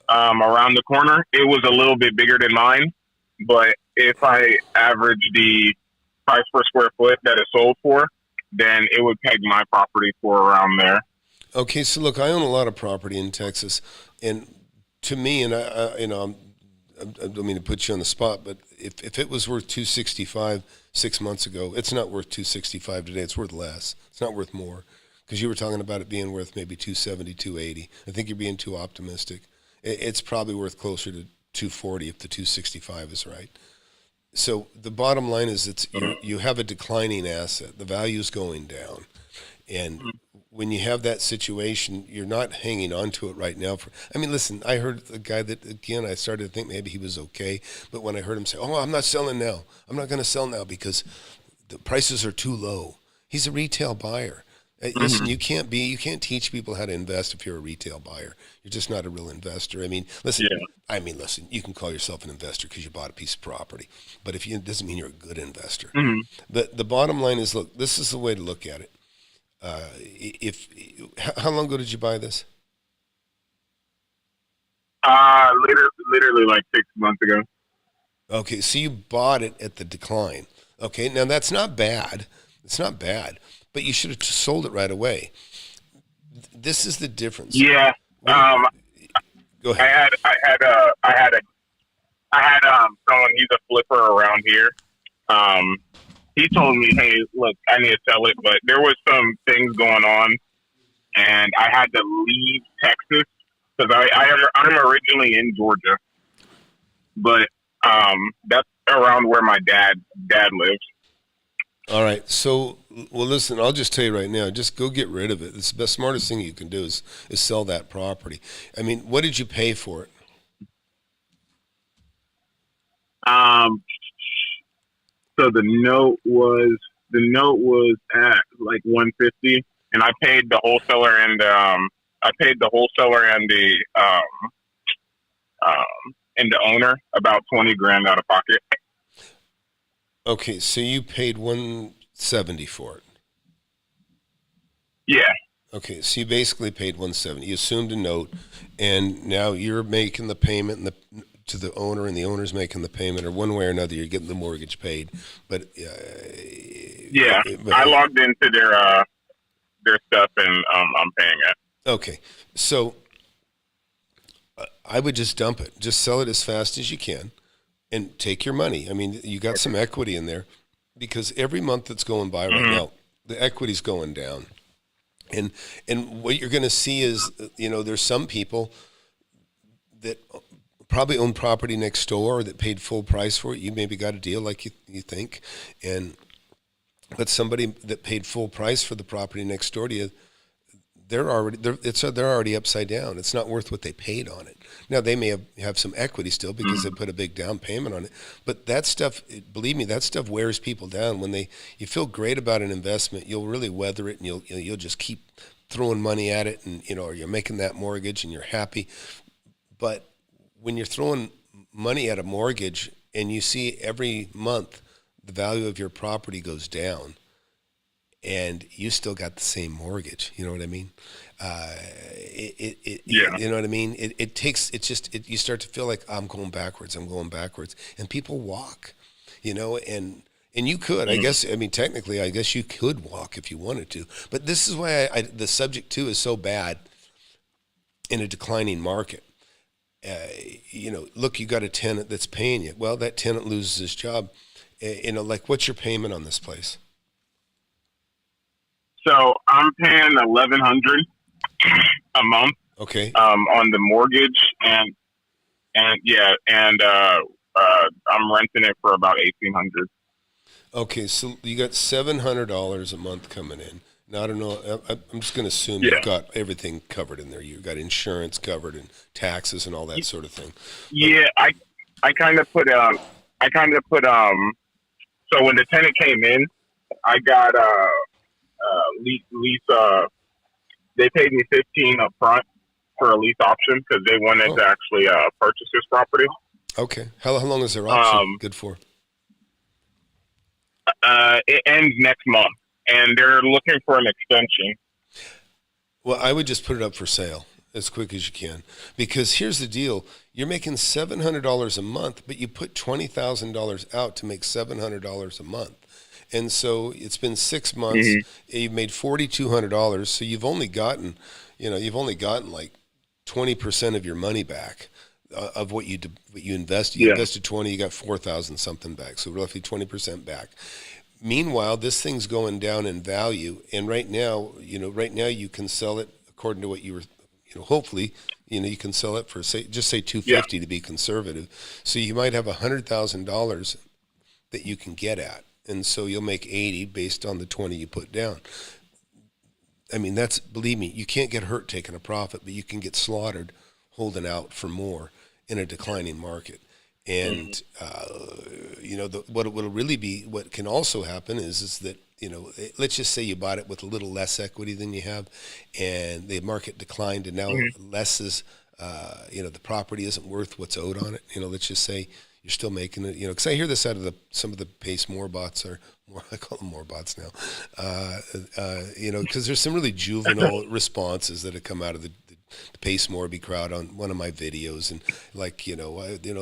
[SPEAKER 3] around the corner. It was a little bit bigger than mine, but if I average the price per square foot that it sold for, then it would peg my property for around there.
[SPEAKER 1] Okay, so look, I own a lot of property in Texas, and to me, and I don't mean to put you on the spot, but if it was worth 265 6 months ago, it's not worth 265 today. It's worth less. It's not worth more, because you were talking about it being worth maybe 270, 280. I think you're being too optimistic. It's probably worth closer to 240 if the 265 is right. So the bottom line is you have a declining asset. The value is going down. And when you have that situation, you're not hanging on to it right now. Listen, I heard a guy that, again, I started to think maybe he was okay. But when I heard him say, I'm not selling now. I'm not going to sell now because the prices are too low. He's a retail buyer. Listen, you can't teach people how to invest if you're a retail buyer. You're just not a real investor. Listen, you can call yourself an investor because you bought a piece of property, but it doesn't mean you're a good investor. But the bottom line is, look, this is the way to look at it. How long ago did you buy this?
[SPEAKER 3] Literally like 6 months ago.
[SPEAKER 1] Okay, so you bought it at the decline. Okay, now that's not bad. It's not bad. But you should have sold it right away. This is the difference.
[SPEAKER 3] Yeah.
[SPEAKER 1] Go ahead.
[SPEAKER 3] I had someone. He's a flipper around here. He told me, "Hey, look, I need to sell it," but there was some things going on, and I had to leave Texas because I'm originally in Georgia, but that's around where my dad lives.
[SPEAKER 1] All right. So, well, listen, I'll just tell you right now, just go get rid of it. It's the smartest thing you can do is sell that property. What did you pay for it?
[SPEAKER 3] So the note was at like 150, and I paid the wholesaler and the owner about 20 grand out of pocket.
[SPEAKER 1] Okay, so you paid 170 for it.
[SPEAKER 3] Yeah.
[SPEAKER 1] Okay, so you basically paid 170. You assumed a note, and now you're making the payment to the owner, and the owner's making the payment, or one way or another, you're getting the mortgage paid. But
[SPEAKER 3] I logged into their stuff, and I'm paying it.
[SPEAKER 1] Okay, so I would just dump it. Just sell it as fast as you can and take your money. I mean, you got some equity in there because every month that's going by right now, the equity's going down. And what you're going to see is, there's some people that probably own property next door that paid full price for it. You maybe got a deal like you think. But somebody that paid full price for the property next door to you, they're already upside down. It's not worth what they paid on it. Now they may have some equity still because they put a big down payment on it. But that stuff, believe me, that stuff wears people down. When you feel great about an investment, you'll really weather it, and you'll just keep throwing money at it, and or you're making that mortgage and you're happy. But when you're throwing money at a mortgage and you see every month the value of your property goes down, and you still got the same mortgage. You know what I mean? You know what I mean? You start to feel like I'm going backwards, and people walk, and you could, I guess, technically, I guess you could walk if you wanted to, but this is why the subject too is so bad in a declining market. Look, you got a tenant that's paying you. Well, that tenant loses his job. Like, what's your payment on this place?
[SPEAKER 3] So I'm paying $1,100 a month.
[SPEAKER 1] Okay.
[SPEAKER 3] On the mortgage, and I'm renting it for about $1,800. Okay,
[SPEAKER 1] so you got $700 a month coming in. Now I don't know. I'm just going to assume you've got everything covered in there. You've got insurance covered and taxes and all that sort of thing.
[SPEAKER 3] I kind of put so when the tenant came in, I got lease. They paid me $15 up front for a lease option because they wanted to actually purchase this property.
[SPEAKER 1] Okay. How long is their option good for?
[SPEAKER 3] It ends next month, and they're looking for an extension.
[SPEAKER 1] Well, I would just put it up for sale as quick as you can, because here's the deal. You're making $700 a month, but you put $20,000 out to make $700 a month. And so it's been 6 months. You've made $4,200. So you've only gotten like 20% of your money back of what you invested. You invested 20, you got 4,000 something back. So roughly 20% back. Meanwhile, this thing's going down in value. And right now you can sell it according to what you were, hopefully, you can sell it for say $250 to be conservative. So you might have $100,000 that you can get at. And so you'll make 80 based on the 20 you put down. I mean, believe me, you can't get hurt taking a profit, but you can get slaughtered holding out for more in a declining market. And, what can also happen is that, let's just say you bought it with a little less equity than you have, and the market declined, and now less is, the property isn't worth what's owed on it. Let's just say you're still making it, because I hear this out of some of the Pace More bots, or more, I call them more bots now, because there's some really juvenile responses that have come out of the Pace Morby crowd on one of my videos, and like,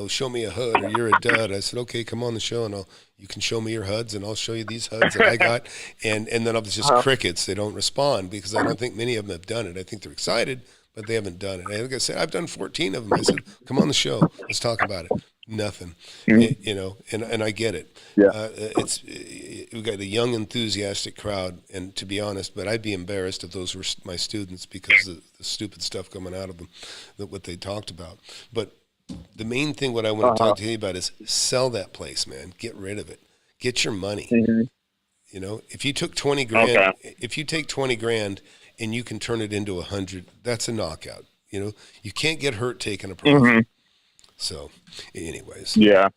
[SPEAKER 1] show me a HUD or you're a dud. I said, okay, come on the show and you can show me your HUDs and I'll show you these HUDs that I got. And then it's just crickets. They don't respond because I don't think many of them have done it. I think they're excited, but they haven't done it. And like I said, I've done 14 of them. I said, come on the show. Let's talk about it. Nothing, and I get it. Yeah. We've got a young, enthusiastic crowd, and to be honest, but I'd be embarrassed if those were my students because of the stupid stuff coming out of them, what they talked about. But the main thing, what I want to talk to you about is sell that place, man. Get rid of it. Get your money. If you took 20 grand, if you take 20 grand and you can turn it into 100, that's a knockout. You can't get hurt taking a profit. So, anyways.
[SPEAKER 3] I'm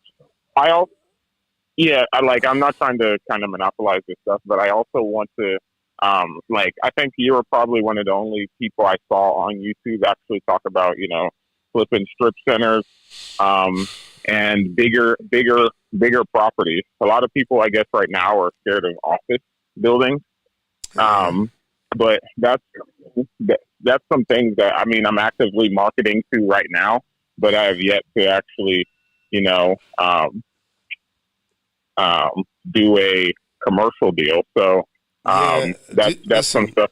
[SPEAKER 3] not trying to kind of monopolize this stuff, but I also want to, I think you were probably one of the only people I saw on YouTube actually talk about, flipping strip centers, and bigger properties. A lot of people, I guess, right now are scared of office buildings. But that's some things that, I'm actively marketing to right now, but I have yet to actually, do a commercial deal. So that's some stuff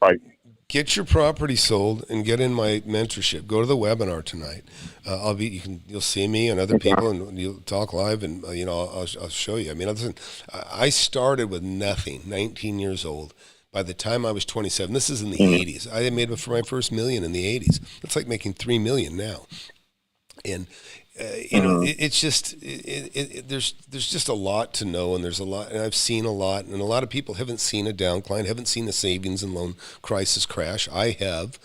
[SPEAKER 1] Get your property sold and get in my mentorship. Go to the webinar tonight. You'll see me and other people, and you'll talk live, and I'll show you. I mean, listen, I started with nothing, 19 years old. By the time I was 27, this is in the 80s. I made my first million in the 80s. It's like making $3 million now. And it's just there's just a lot to know, and there's a lot, and I've seen a lot, and a lot of people haven't seen a downcline, haven't seen a savings and loan crisis crash. I have.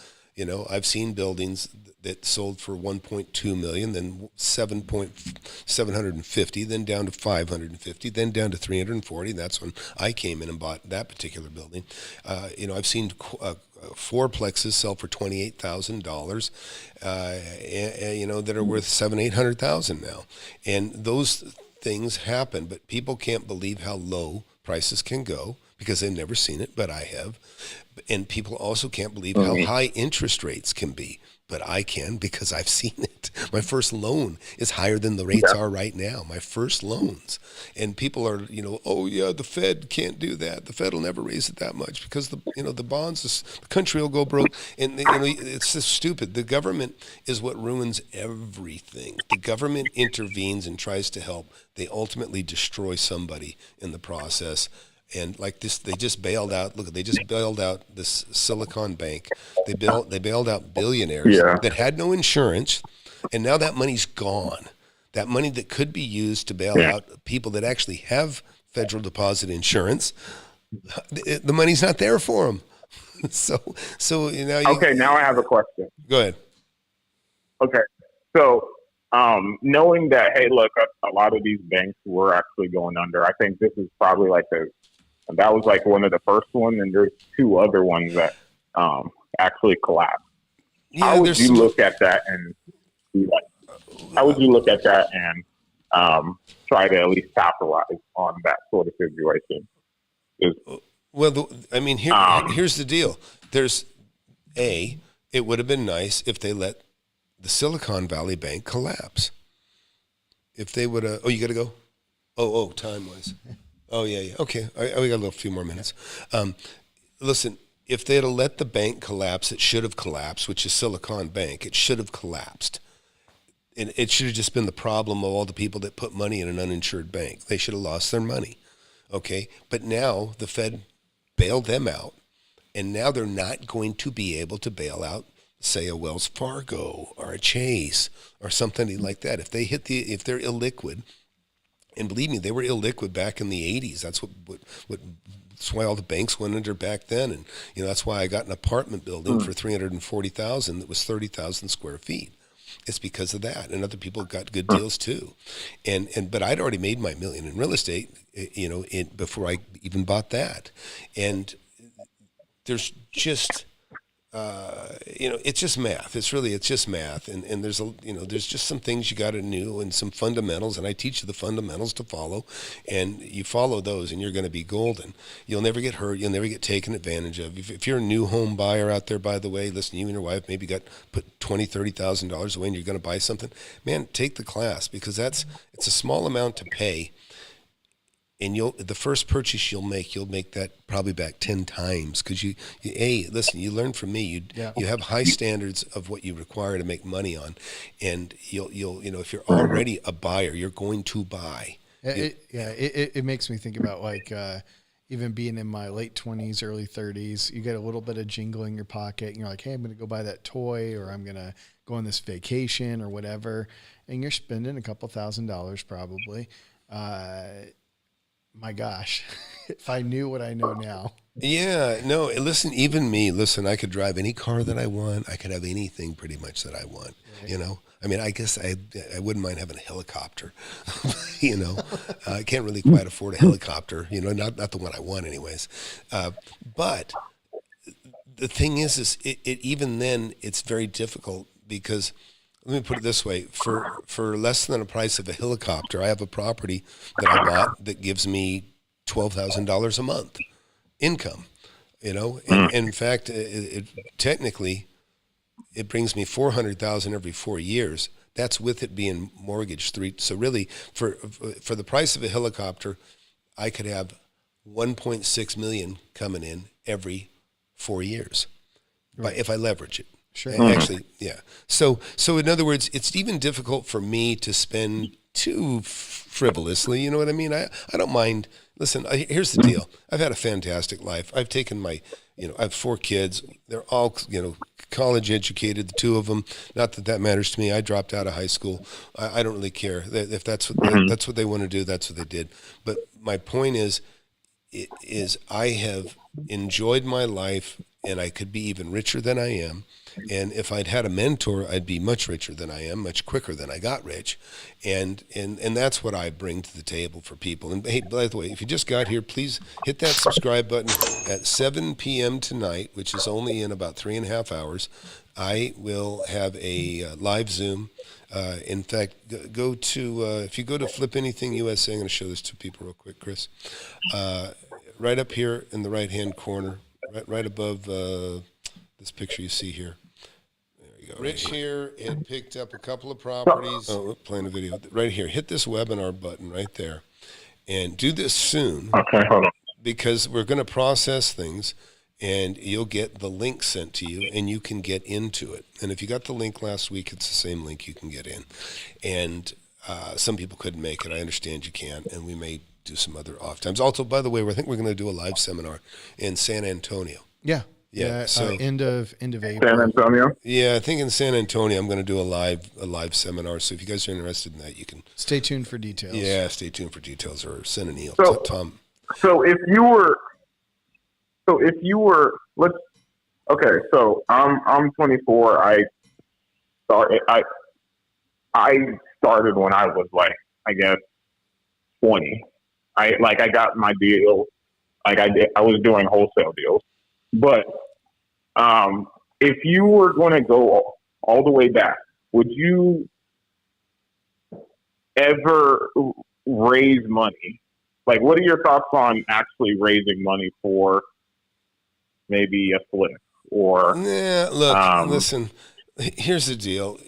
[SPEAKER 1] I've seen buildings that sold for 1.2 million, then 750, then down to 550, then down to 340. That's when I came in and bought that particular building. I've seen fourplexes sell for $28,000, that are worth $700,000-800,000 now, and those things happen. But people can't believe how low prices can go because they've never seen it, but I have. And people also can't believe how high interest rates can be, but I can because I've seen it. My first loan is higher than the rates are right now, my first loans. And people are, oh yeah, the Fed can't do that. The Fed will never raise it that much because the bonds, the country will go broke. And it's just stupid. The government is what ruins everything. The government intervenes and tries to help. They ultimately destroy somebody in the process. And like this, they just bailed out. Look, they just bailed out this Silicon Bank. They bailed out billionaires that had no insurance, and now that money's gone. That money that could be used to bail out people that actually have federal deposit insurance, the money's not there for them. So now.
[SPEAKER 3] Okay, now I have a question.
[SPEAKER 1] Go ahead.
[SPEAKER 3] Okay, so knowing that, hey, look, a lot of these banks were actually going under. I think this is probably that was like one of the first ones, and there's two other ones that actually collapsed. How would you look at that and be like? How would you look at that and try to at least capitalize on that sort of situation?
[SPEAKER 1] Here's the deal. It would have been nice if they let the Silicon Valley Bank collapse. If they would have, you got to go? Time-wise. Oh, yeah. Okay, we got a few more minutes. Listen, if they had let the bank collapse, it should have collapsed, which is Silicon Bank. It should have collapsed. And it should have just been the problem of all the people that put money in an uninsured bank. They should have lost their money, okay? But now the Fed bailed them out, and now they're not going to be able to bail out, say, a Wells Fargo or a Chase or something like that. If they're illiquid, and believe me, they were illiquid back in the 80s. That's that's why all the banks went under back then. And that's why I got an apartment building for $340,000 that was 30,000 square feet. It's because of that, and other people got good deals too. But I'd already made my $1 million in real estate, before I even bought that. And there's just. It's just math. It's just math. And there's there's just some things you got to know and some fundamentals. And I teach you the fundamentals to follow, and you follow those and you're going to be golden. You'll never get hurt. You'll never get taken advantage of. If you're a new home buyer out there, by the way, listen, you and your wife maybe put $20,000-30,000 away and you're going to buy something, man, take the class, because it's a small amount to pay. And the first purchase you'll make that probably back 10 times, because you learn from me. You have high standards of what you require to make money on, and you'll if you're already a buyer, you're going to buy.
[SPEAKER 2] It makes me think about even being in my late 20s, early 30s. You get a little bit of jingle in your pocket, and you're like, hey, I'm going to go buy that toy, or I'm going to go on this vacation or whatever, and you're spending a couple $1,000s probably. My gosh, if I knew what I know now.
[SPEAKER 1] Yeah, no, listen, even me, I could drive any car that I want. I could have anything pretty much that I want, right. I mean, I guess I wouldn't mind having a helicopter, I can't really quite afford a helicopter, not the one I want anyways. But the thing is even then it's very difficult, because let me put it this way: for less than the price of a helicopter, I have a property that I bought that gives me $12,000 a month income. And in fact, technically, it brings me $400,000 every 4 years. That's with it being mortgaged. So really, for the price of a helicopter, I could have $1.6 million coming in every 4 years. if I leverage it.
[SPEAKER 2] Sure.
[SPEAKER 1] Actually, yeah. So in other words, it's even difficult for me to spend too frivolously. You know what I mean? I don't mind. Listen, here's the deal. I've had a fantastic life. I've taken my, I have 4 kids. They're all, college educated, the 2 of them. Not that that matters to me. I dropped out of high school. I don't really care. If that's what they want to do, that's what they did. But my point is I have enjoyed my life, and I could be even richer than I am. And if I'd had a mentor, I'd be much richer than I am, much quicker than I got rich. And that's what I bring to the table for people. And hey, by the way, if you just got here, please hit that subscribe button at 7 p.m. tonight, which is only in about 3.5 hours. I will have a live Zoom. In fact, go to, if you go to FlipAnythingUSA, I'm going to show this to people real quick, Chris. Right up here in the right-hand corner, right above this picture you see here. Rich here had picked up a couple of properties. Oh, playing a video right here. Hit this webinar button right there, and do this soon.
[SPEAKER 3] Okay, hold on.
[SPEAKER 1] Because we're going to process things, and you'll get the link sent to you, and you can get into it. And if you got the link last week, it's the same link you can get in. And some people couldn't make it. I understand you can, and we may do some other off times. Also, by the way, I think we're going to do a live seminar in San Antonio.
[SPEAKER 2] Yeah.
[SPEAKER 1] Yeah, so
[SPEAKER 2] end of April.
[SPEAKER 3] San Antonio?
[SPEAKER 1] Yeah, I think in San Antonio I'm going to do a live seminar. So if you guys are interested in that, you can
[SPEAKER 2] stay tuned for details.
[SPEAKER 1] Yeah, stay tuned for details, or send an email
[SPEAKER 3] to
[SPEAKER 1] Tom.
[SPEAKER 3] So if you were, I'm 24. I started when I was like, I guess 20. I got my deal. I was doing wholesale deals. But if you were going to go all the way back, would you ever raise money? Like, what are your thoughts on actually raising money for maybe a flip or?
[SPEAKER 1] Yeah, look, listen. Here's the deal.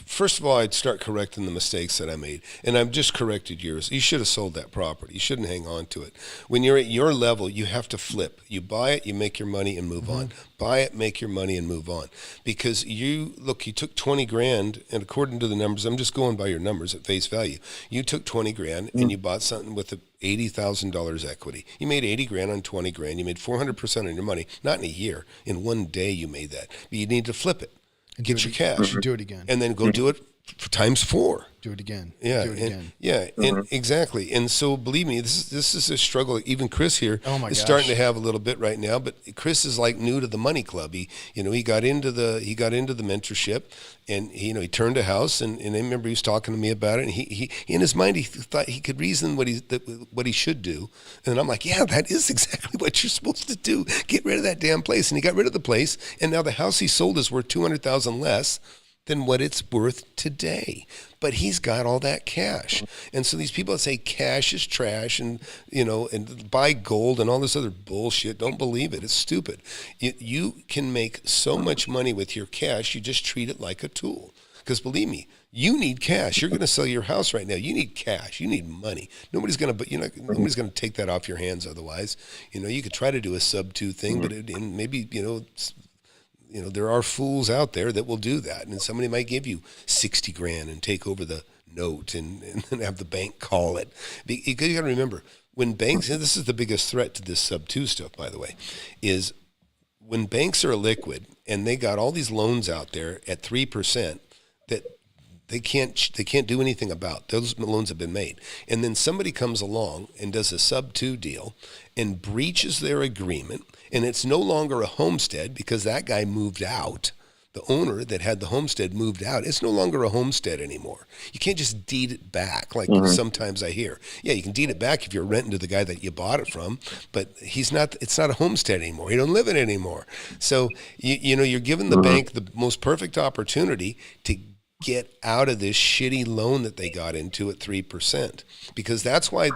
[SPEAKER 1] First of all, I'd start correcting the mistakes that I made. And I've just corrected yours. You should have sold that property. You shouldn't hang on to it. When you're at your level, you have to flip. You buy it, you make your money, and move on. Buy it, make your money, and move on. Because you took 20 grand, and according to the numbers, I'm just going by your numbers at face value. You took 20 grand, and you bought something with $80,000 equity. You made 80 grand on 20 grand. You made 400% on your money. Not in a year. In one day you made that. But you need to flip it.
[SPEAKER 2] And
[SPEAKER 1] get your cash.
[SPEAKER 2] Do it again.
[SPEAKER 1] And then go do it for times 4.
[SPEAKER 2] Do it again.
[SPEAKER 1] Yeah.
[SPEAKER 2] Do it again.
[SPEAKER 1] Yeah. And exactly. And so believe me, this is a struggle. Even Chris here is starting to have a little bit right now, but Chris is like new to the money club. He got into the mentorship, and he turned a house, and I remember he was talking to me about it, and he in his mind, he thought he could reason what he should do. And I'm like, yeah, that is exactly what you're supposed to do. Get rid of that damn place. And he got rid of the place, and now the house he sold is worth $200,000 less than what it's worth today. But he's got all that cash. And so these people that say cash is trash and buy gold and all this other bullshit, don't believe it. It's stupid. You can make so much money with your cash, you just treat it like a tool. Because believe me, you need cash. You're going to sell your house right now. You need cash. You need money. Nobody's going to take that off your hands otherwise. You could try to do a sub-2 thing, but maybe there are fools out there that will do that. And somebody might give you 60 grand and take over the note and have the bank call it. You got to remember, when banks, and this is the biggest threat to this sub-2 stuff, by the way, is when banks are illiquid and they got all these loans out there at 3% that they can't do anything about. Those loans have been made. And then somebody comes along and does a sub-2 deal and breaches their agreement, and it's no longer a homestead because that guy moved out. The owner that had the homestead moved out. It's no longer a homestead anymore. You can't just deed it back like sometimes I hear. Yeah, you can deed it back if you're renting to the guy that you bought it from, but it's not a homestead anymore. He don't live in it anymore. So you're giving the bank the most perfect opportunity to get out of this shitty loan that they got into at 3%, because that's why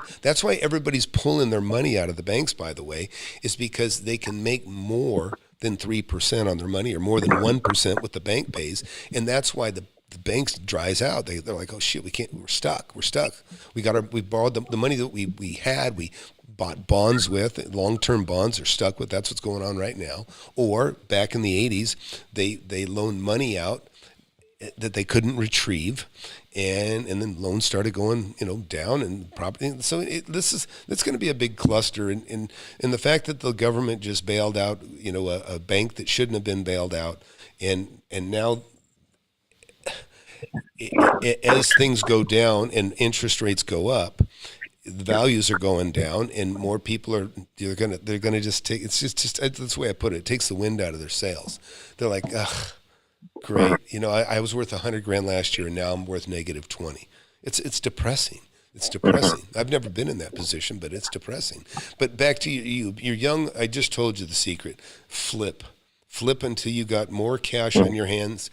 [SPEAKER 1] everybody's pulling their money out of the banks, by the way, is because they can make more than 3% on their money, or more than 1% what the bank pays. And that's why the banks dries out. They're like, oh shit, we're stuck. We borrowed the money that we had, we bought bonds with, long-term bonds, are stuck with. That's what's going on right now. Or back in the 80s, they loaned money out that they couldn't retrieve, and then loans started going down, and property. So it's going to be a big cluster, and the fact that the government just bailed out a bank that shouldn't have been bailed out, and now as things go down and interest rates go up, the values are going down, and more people they're gonna just take. It's just that's the way I put it. It takes the wind out of their sails. They're like, ugh. Great. I was worth $100,000 last year, and now I'm worth -20. It's depressing. It's depressing. I've never been in that position, but it's depressing. But back to you. You're young. I just told you the secret. Flip until you got more cash in your hands.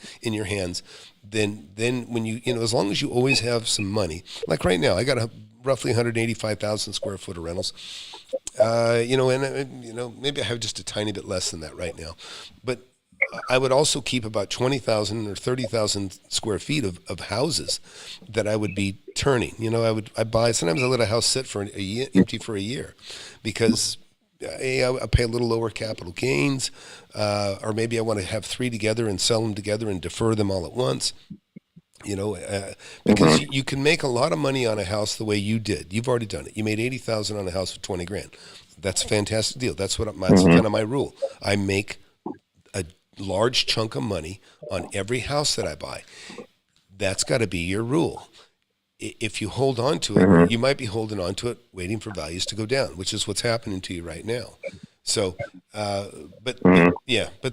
[SPEAKER 1] Then when as long as you always have some money, like right now, I got roughly 185,000 square foot of rentals. Maybe I have just a tiny bit less than that right now, but I would also keep about 20,000 or 30,000 square feet of houses that I would be turning. I'd buy, sometimes I let a house sit for a year, empty for a year, because I pay a little lower capital gains, or maybe I want to have 3 together and sell them together and defer them all at once. Because you can make a lot of money on a house the way you did. You've already done it. You made 80,000 on a house with 20 grand. That's a fantastic deal. That's kind of my rule. I make a large chunk of money on every house that I buy. That's got to be your rule. If you hold on to it, you might be holding on to it, waiting for values to go down, which is what's happening to you right now. So, but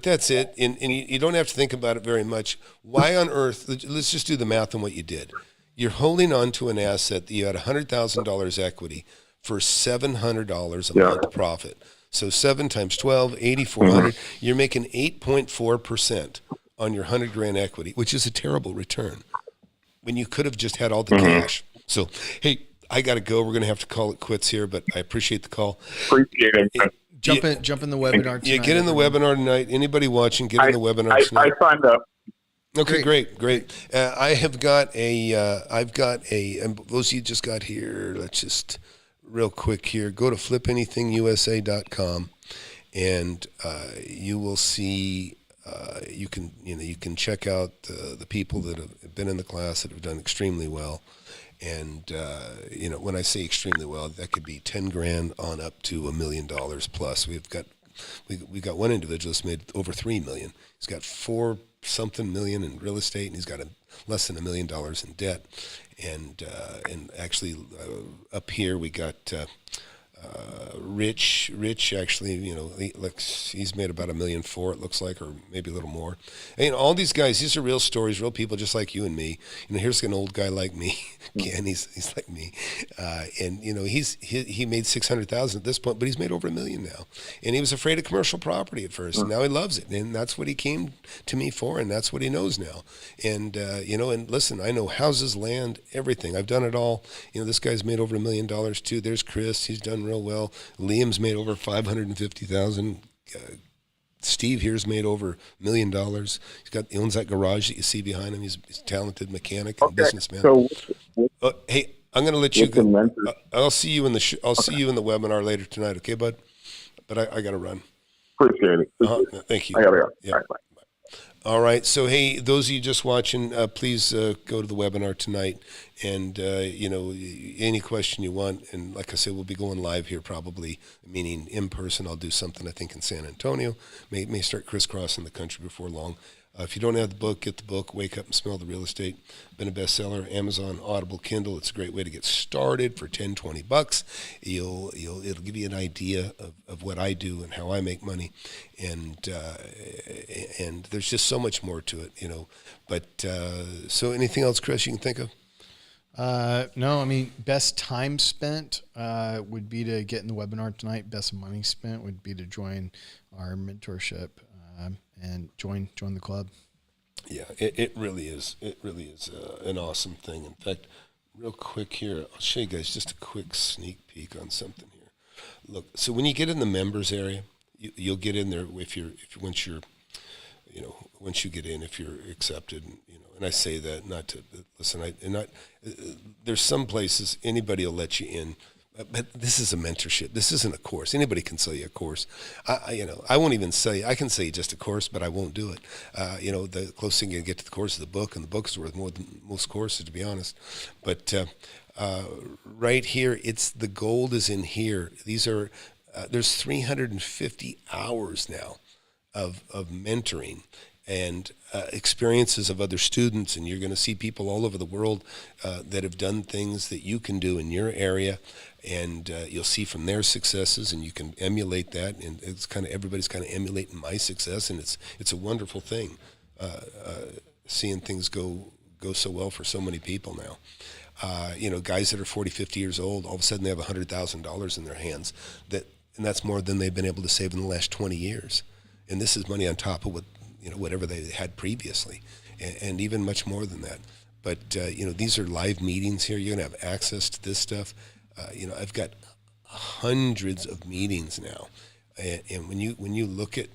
[SPEAKER 1] that's it. And you don't have to think about it very much. Why on earth? Let's just do the math on what you did. You're holding on to an asset that you had $100,000 equity for $700 a month profit. So 7 times 12, 8,400. You're making 8.4% on your $100,000 equity, which is a terrible return when you could have just had all the cash. So, hey, I got to go. We're going to have to call it quits here, but I appreciate the call.
[SPEAKER 3] Appreciate it.
[SPEAKER 2] Jump in the webinar tonight.
[SPEAKER 1] Yeah, get in the webinar tonight. Anybody watching, get in the webinar tonight.
[SPEAKER 3] I signed up.
[SPEAKER 1] Okay, great. I've got and those of you just got here, let's just real quick here, go to FlipAnythingUSA.com, and you will see, you can check out the people that have been in the class that have done extremely well. And, when I say extremely well, that could be 10 grand on up to $1 million plus. We got one individual that's made over 3 million. He's got 4-something million in real estate, and he's got less than $1 million in debt. And actually up here we got Rich actually, he's made about $1.4 million, it looks like, or maybe a little more. And all these guys, these are real stories, real people just like you and me. Here's an old guy like me. Ken, he's like me. And he made 600,000 at this point, but he's made over $1 million now. And he was afraid of commercial property at first. And now he loves it. And that's what he came to me for, and that's what he knows now. And and listen, I know houses, land, everything. I've done it all. This guy's made over $1 million too. There's Chris. He's done real well. Liam's made over 550,000. Steve here's made over $1 million. He owns that garage that you see behind him. He's a talented mechanic and businessman.
[SPEAKER 3] So,
[SPEAKER 1] hey, I'm going to let you go. I'll see you in the I'll see you in the webinar later tonight. Okay, bud? But I got to run.
[SPEAKER 3] Appreciate it.
[SPEAKER 1] Thank you.
[SPEAKER 3] I got to go.
[SPEAKER 1] Yeah.
[SPEAKER 3] All right, bye.
[SPEAKER 1] All right. So, hey, those of you just watching, please go to the webinar tonight. And, any question you want. And like I said, we'll be going live here probably, meaning in person. I'll do something, I think, in San Antonio. May start crisscrossing the country before long. If you don't have the book, get the book. Wake Up and Smell the Real Estate. Been a bestseller. Amazon, Audible, Kindle. It's a great way to get started for $10-20. It'll give you an idea of what I do and how I make money, and there's just so much more to it, But so anything else, Chris, you can think of?
[SPEAKER 2] No, best time spent would be to get in the webinar tonight. Best money spent would be to join our mentorship and join the club.
[SPEAKER 1] Yeah, it really is. It really is an awesome thing. In fact, real quick here, I'll show you guys just a quick sneak peek on something here. Look, so when you get in the members area, you'll get in there once you get in, if you're accepted, and I say that not to listen. There's some places anybody will let you in, But this is a mentorship. This isn't a course. Anybody can sell you a course. I won't even sell you. I can sell you just a course, but I won't do it. The closest thing you can get to the course is the book, and the book's worth more than most courses, to be honest. But right here, the gold is in here. These are there's 350 hours now of mentoring and experiences of other students, and you're going to see people all over the world that have done things that you can do in your area, and you'll see from their successes, and you can emulate that, and it's everybody's kind of emulating my success, and it's a wonderful thing seeing things go so well for so many people now. Guys that are 40, 50 years old, all of a sudden they have $100,000 in their hands, and that's more than they've been able to save in the last 20 years. And this is money on top of whatever they had previously, and even much more than that. But these are live meetings here. You're gonna have access to this stuff. I've got hundreds of meetings now, and when you look at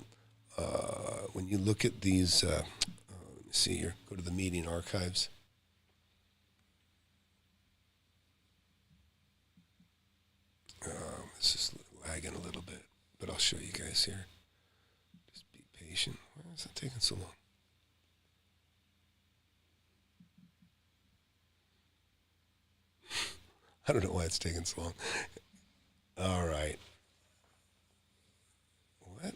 [SPEAKER 1] these, let me see here. Go to the meeting archives. This is lagging a little bit, but I'll show you guys here. Just be patient. Why is it taking so long? I don't know why it's taking so long. All right. What the heck?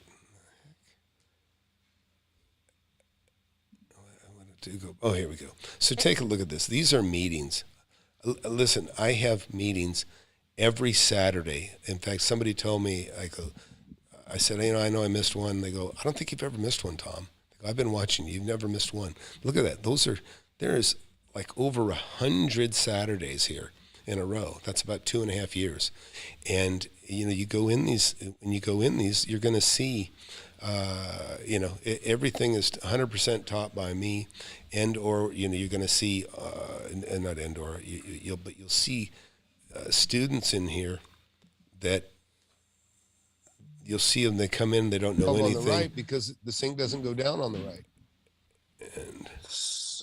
[SPEAKER 1] I wanted to go. Oh, here we go. So take a look at this. These are meetings. Listen, I have meetings every Saturday. In fact, somebody told me, I said, I know I missed one. They go, I don't think you've ever missed one, Tom. They go, I've been watching you. You've never missed one. Look at that. There's like over 100 Saturdays here in a row. That's about 2.5 years. And, you go in these, when you go in these, you're going to see, everything is 100% taught by me, you're going to see, you'll see students in here that you'll see them. They come in, they don't know anything. On the right, because the sink doesn't go down on the right. And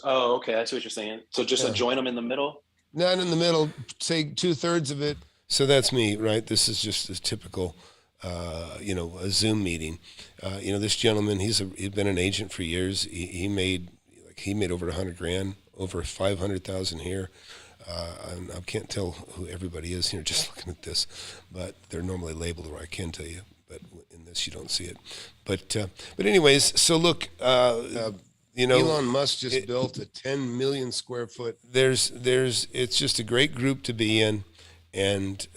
[SPEAKER 4] okay, that's what you're saying. So just join them in the middle.
[SPEAKER 1] Not in the middle. Say 2/3 of it. So that's me, right? This is just a typical, a Zoom meeting. This gentleman, he'd been an agent for years. He made over $100,000, over 500,000 here. I can't tell who everybody is here just looking at this, but they're normally labeled, or I can tell you, but in this you don't see it. But anyways, so look, Elon Musk just built a 10 million square foot. It's just a great group to be in, and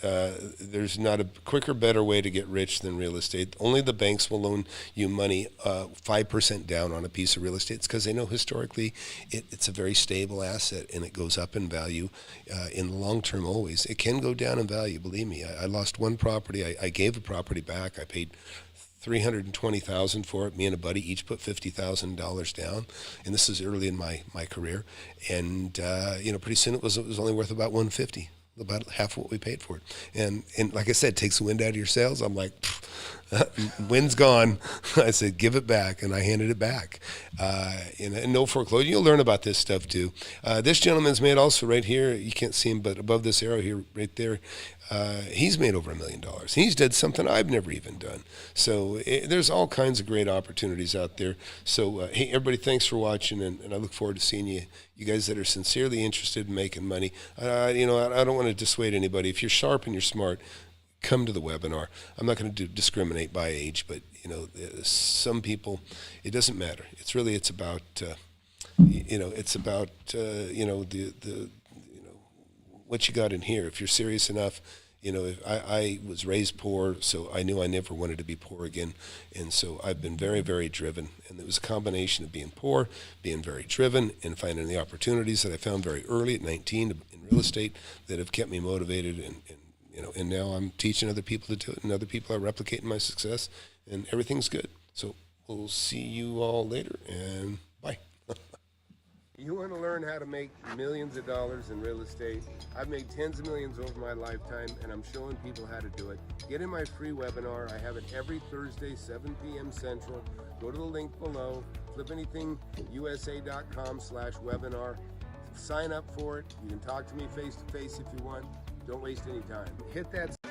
[SPEAKER 1] there's not a quicker, better way to get rich than real estate. Only the banks will loan you money 5% down on a piece of real estate. It's because they know historically it's a very stable asset, and it goes up in value in the long term always. It can go down in value, believe me. I lost one property. I gave a property back. I paid $320,000 for it. Me and a buddy each put $50,000 down, and this is early in my career. And pretty soon it was only worth about $150,000. About half what we paid for it. And like I said, takes the wind out of your sails. I'm like, wind's gone. I said, give it back, and I handed it back. And no foreclosure. You'll learn about this stuff too. This gentleman's made also right here, you can't see him, but above this arrow here, right there, he's made over $1 million. He's did something I've never even done. So there's all kinds of great opportunities out there. So hey, everybody, thanks for watching, and I look forward to seeing you guys that are sincerely interested in making money. I don't want to dissuade anybody. If you're sharp and you're smart, come to the webinar. I'm not going to discriminate by age, but some people, it doesn't matter. It's about what you got in here. If you're serious enough, if I was raised poor, so I knew I never wanted to be poor again, and so I've been very, very driven. And it was a combination of being poor, being very driven, and finding the opportunities that I found very early at 19 in real estate that have kept me motivated. And now I'm teaching other people to do it, and other people are replicating my success, and everything's good. So we'll see you all later, and bye. You want to learn how to make millions of dollars in real estate? I've made tens of millions over my lifetime, and I'm showing people how to do it. Get in my free webinar. I have it every Thursday, 7 p.m. Central. Go to the link below, FlipAnythingUSA.com/webinar. Sign up for it. You can talk to me face-to-face if you want. Don't waste any time. Hit that